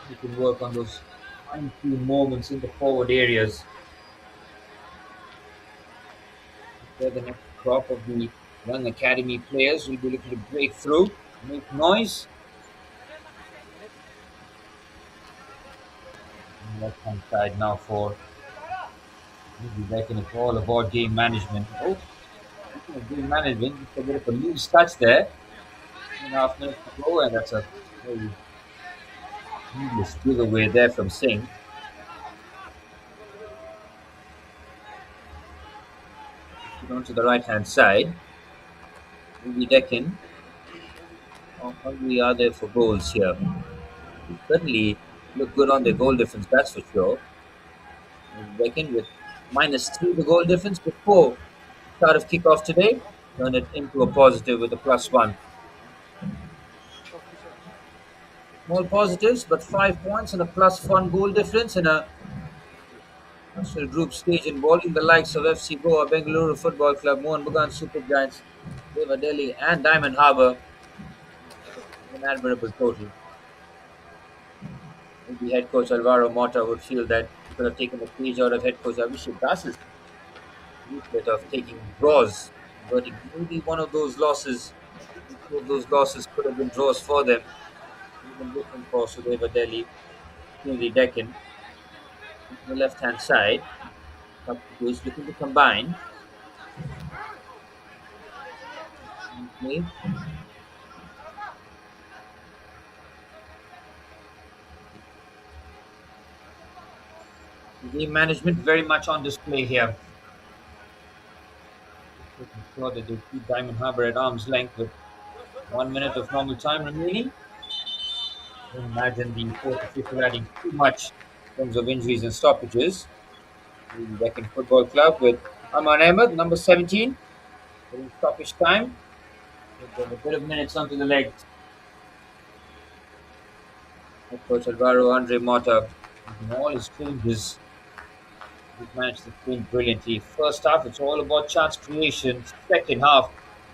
S1: you can work on those fine-tuned moments in the forward areas. They're the next crop of the young academy players will be looking to break through, make noise. Left hand side now for maybe reckon it's all about game management. Oh, speaking of game management, just a bit of a loose touch there. 2.5 minutes to go, and that's a very needless giveaway there from Singh. On to the right hand side. Sreenidi Deccan. How hungry are they for goals here? They certainly look good on their goal difference, that's for sure. Sreenidi Deccan with -3 the goal difference before start of kickoff today. Turn it into a positive with a +1. Small positives, but 5 points and a +1 goal difference in a national group stage involving the likes of FC Goa, Bengaluru Football Club, Mohan Bagan Super Giants, River Delhi and Diamond Harbour. An admirable total. Maybe head coach Alvaro Mota would feel that he could have taken a page out of head coach Abhishek Das's booklet of taking draws, converting maybe one of those losses. Two of those losses could have been draws for them. Even looking for Sudeva Delhi, Sreenidi Deccan on the left hand side. Substitutes looking to combine. Okay. Game management very much on display here. Making sure that they keep Diamond Harbour at arm's length with 1 minute of normal time remaining. Don't imagine the fourth official adding too much in terms of injuries and stoppages. The Deccan Football Club with Aman Ahmed, number 17, getting stoppage time. With a bit of minutes onto the legs. Head coach Alvaro Andre Mota, making all his changes. He's managed to win brilliantly. First half, it's all about chance creation. Second half,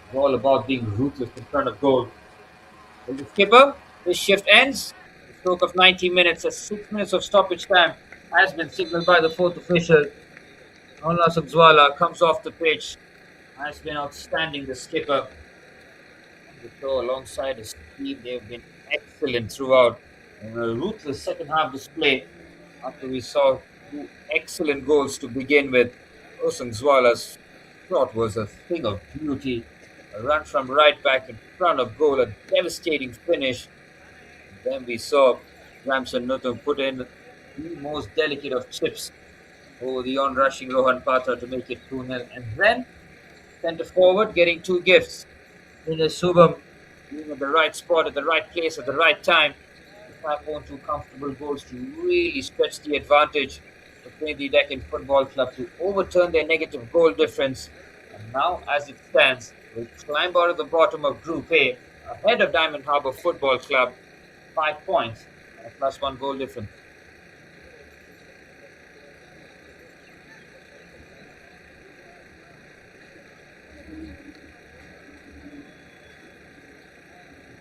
S1: it's all about being ruthless in front of goal. Will the skipper, this shift ends. The stroke of 90 minutes, as 6 minutes of stoppage time has been signaled by the fourth official. Nola Subzwala comes off the pitch. Has been outstanding, the skipper. And the throw alongside his team, they've been excellent throughout. And a ruthless second half display after we saw two excellent goals to begin with. Osungzwala's shot was a thing of beauty. A run from right back in front of goal, a devastating finish. And then we saw Ramson Nutum put in the most delicate of chips over the on-rushing Rohan Patra to make it 2-0. And then centre forward getting two gifts. In the Subham being at the right spot, at the right place, at the right time. The 5 2 comfortable goals to really stretch the advantage for Sreenidi Deccan Football Club to overturn their negative goal difference. And now, as it stands, will climb out of the bottom of Group A ahead of Diamond Harbour Football Club, 5 points and a +1 goal difference.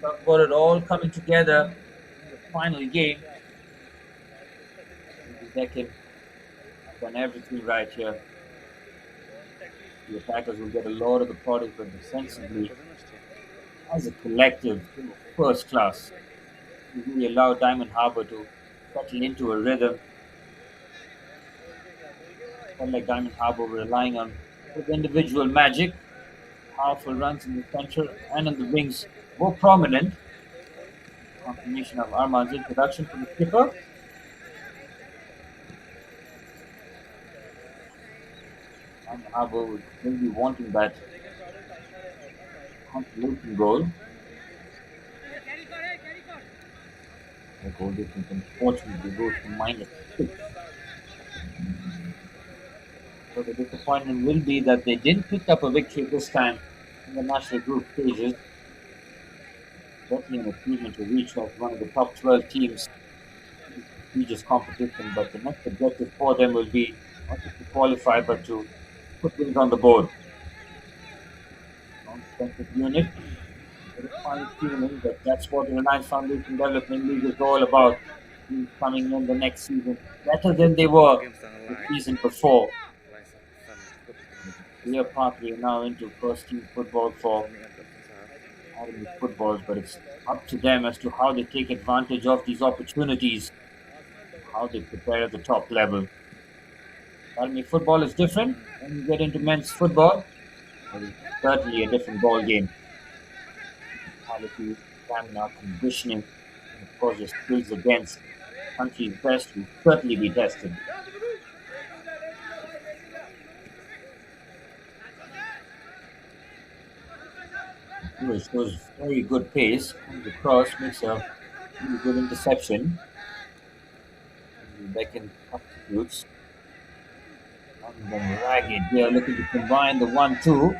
S1: Talk about it all coming together in the final game. Deccan have done everything right here. The attackers will get a lot of the product, but defensively, as a collective, first class. We really allow Diamond Harbour to settle into a rhythm. Felt like Diamond Harbour were relying on with individual magic, powerful runs in the center and in the wings more prominent. Confirmation of Arman's introduction to the skipper. And Harbour will be wanting that consolation goal. The goal difference unfortunately goes to -6. So the disappointment will be that they didn't pick up a victory this time in the national group stages. Definitely an achievement to reach as one of the top 12 teams in the prestigious competition, but the next objective for them will be not just to qualify but to put things on the board. Non-defensive unit, a fine feeling that that's what the Reliance Foundation Development League is all about. Teams coming in the next season better than they were the season before. Clear pathway now into first team football for Academy footballs, but it's up to them as to how they take advantage of these opportunities, how they prepare at the top level. Academy football is different. When you get into men's football, it's certainly a different ball game. Quality, stamina, conditioning, and of course your skills against country's best will certainly be tested. It shows very good pace, comes across, makes a really good interception. Deccan substitutes. And then Ragged here looking to combine the 1-2.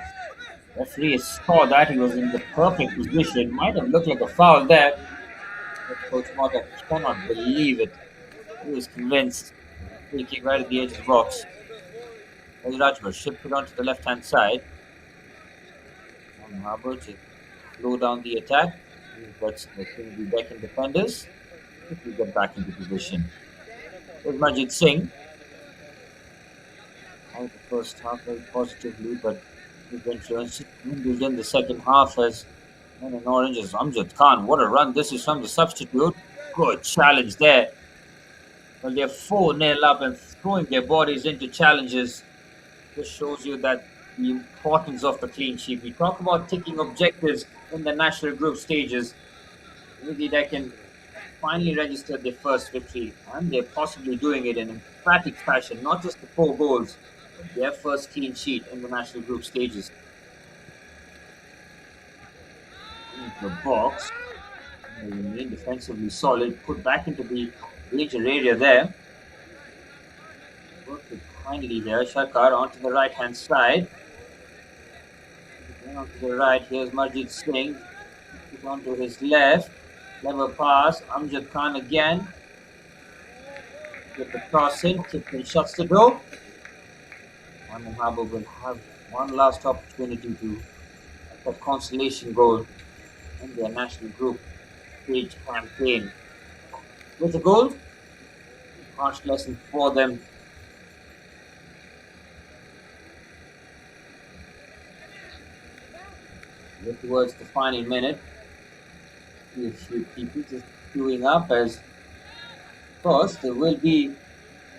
S1: Referee saw that he was in the perfect position. Might have looked like a foul there. But Coach Mota cannot believe it. He was convinced. Free kick right at the edge of the box. Rajmer shifted onto the left hand side.
S2: on Harbour to slow down the attack. That's the Sreenidi Deccan defenders. Quickly get back into position. There's Majid Singh. Out the first half very positively, but his influence dwindled in the second half as men in orange as Amjad Khan. What a run this is from the substitute. Good challenge there. Well, they're 4-0 up and throwing their bodies into challenges. This shows you that the importance of the clean sheet. We talk about ticking objectives in the national group stages. Maybe they can finally register their first victory, and they're possibly doing it in emphatic fashion, not just the 4 goals, but their first clean sheet in the national group stages. Into the box, they remain defensively solid, put back into the danger area there. Worked it finally there, Shakar onto the right hand side. Then onto the right, here's Marjit Singh. Put onto his left. Clever pass. Amjad Khan again. Get the cross in. Kipling shuts the door. And Harbour will have one last opportunity to get that consolation goal in their national group stage campaign. With a goal, harsh lesson for them. Look towards the final minute. See a few people just queuing up as, of course, there will be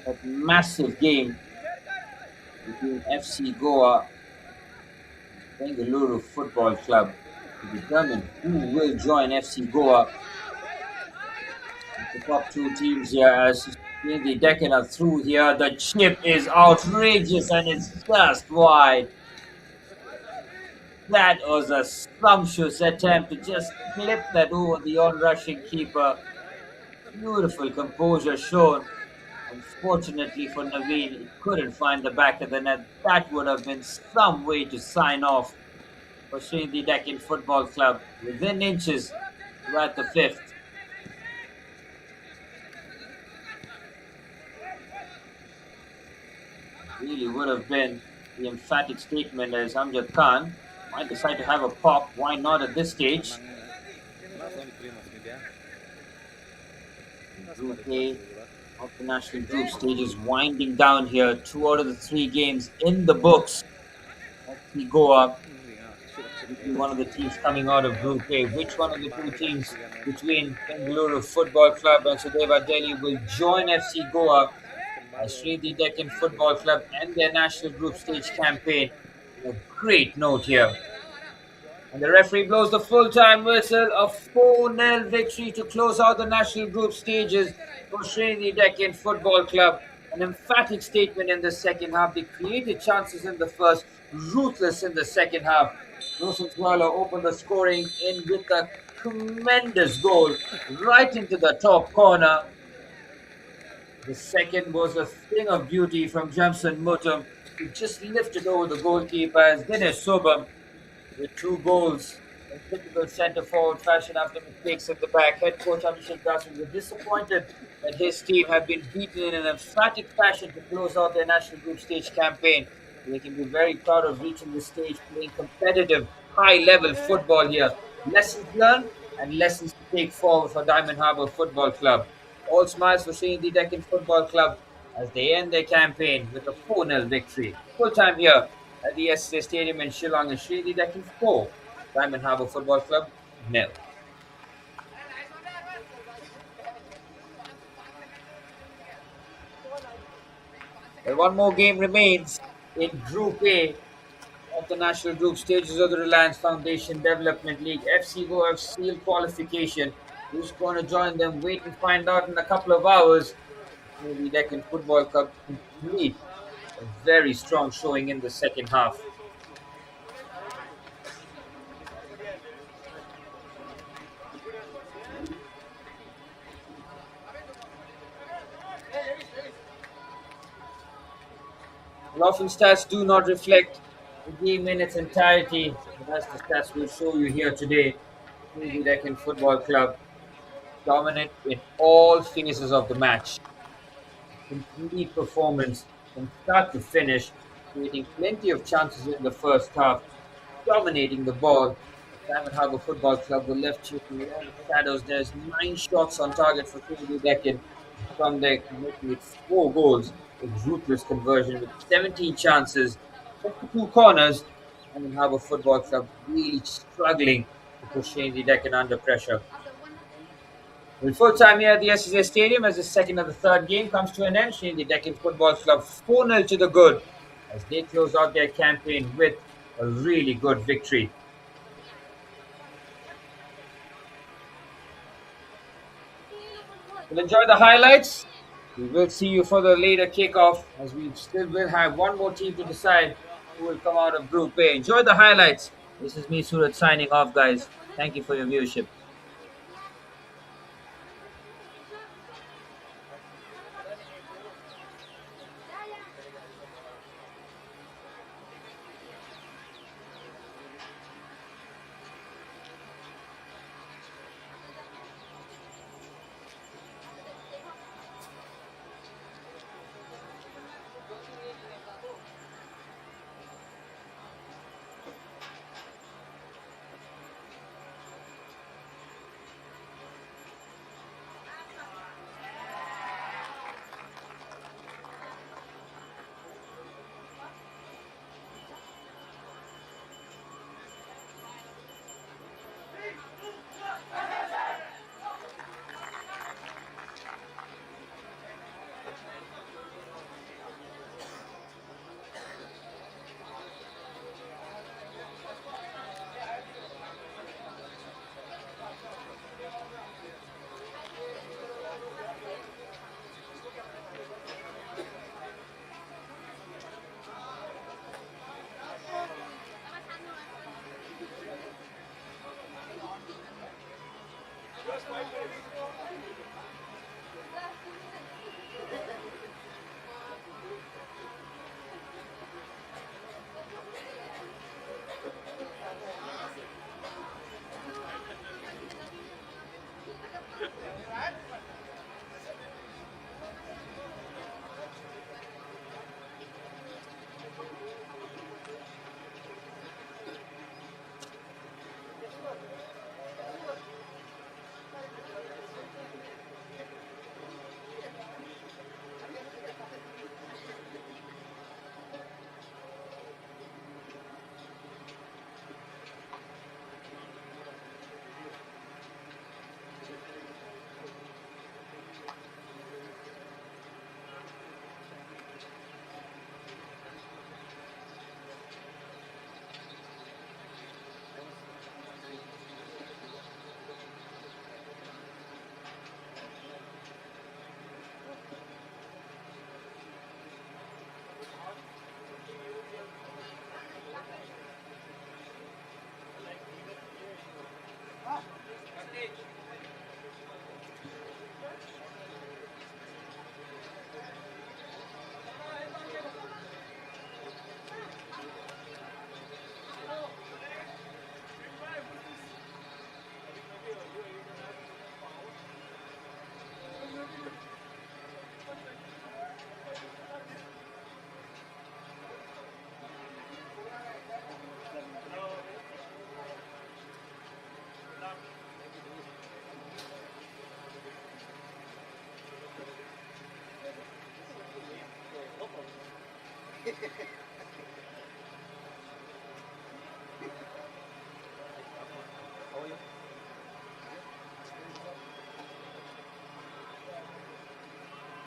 S2: a massive game between FC Goa and Bengaluru Football Club to determine who will join FC Goa. The top 2 teams here as the Deccan are through here. The chip is outrageous and it's just wide. That was a sumptuous attempt to just clip that over the on-rushing keeper. Beautiful composure shown. Unfortunately for Naveen, he couldn't find the back of the net. That would have been some way to sign off for Sreenidi Deccan Football Club within inches to at the 5th. Really would have been the emphatic statement as Amjad Khan might decide to have a pop. Why not at this stage? Group A of the national group stage is winding down here. 2 out of the 3 games in the books. FC Goa will be one of the teams coming out of Group A. Which one of the 2 teams between Bengaluru Football Club and Sudeva Delhi will join FC Goa as Sreenidi Deccan Football Club and their national group stage campaign? A great note here. And the referee blows the full-time whistle, a 4-0 victory to close out the national group stages for Sreenidi Deccan Football Club. An emphatic statement in the second half. They created chances in the first, ruthless in the second half. Rosenthal opened the scoring in with a tremendous goal right into the top corner. The second was a thing of beauty from Jamson Mutum, who just lifted over the goalkeeper as Dinesh Sobam with 2 goals in typical centre forward fashion after mistakes at the back. Head coach Abhishek Das was disappointed that his team had been beaten in an emphatic fashion to close out their national group stage campaign. They can be very proud of reaching this stage, playing competitive, high-level football here. Lessons learned and lessons to take forward for Diamond Harbour Football Club. All smiles for Sreenidi Deccan Football Club as they end their campaign with a 4-0 victory. Full time here at the SSA Stadium in Shillong and Sreenidi Deccan 4, Diamond Harbour Football Club 0. Well, one more game remains in Group A of the national group stages of the Reliance Foundation Development League. FC Goa have sealed qualification. Who's going to join them? Wait and find out in a couple of hours. Maybe Deccan Football Club complete a very strong showing in the second half. Well, often stats do not reflect the game in its entirety. That's the stats we'll show you here today. Sreenidi Deccan Football Club dominant in all phases of the match. Complete performance from start to finish, creating plenty of chances in the first half. dominating the ball. Diamond Harbour Football Club were left chasing along the shadows. There's 9 shots on target for Sreenidi Deccan from there, making it 4 goals. A ruthless conversion with 17 chances, 22 corners. Diamond Harbour Football Club really struggling to push Sreenidi Deccan under pressure. Well, full time here at the SSA Stadium as the second of the third game comes to an end. The Deccan Football Club 4-0 to the good as they close out their campaign with a really good victory. We'll enjoy the highlights. We will see you for the later kickoff as we still will have one more team to decide who will come out of Group A. Enjoy the highlights. This is me, Surat, signing off, guys. Thank you for your viewership.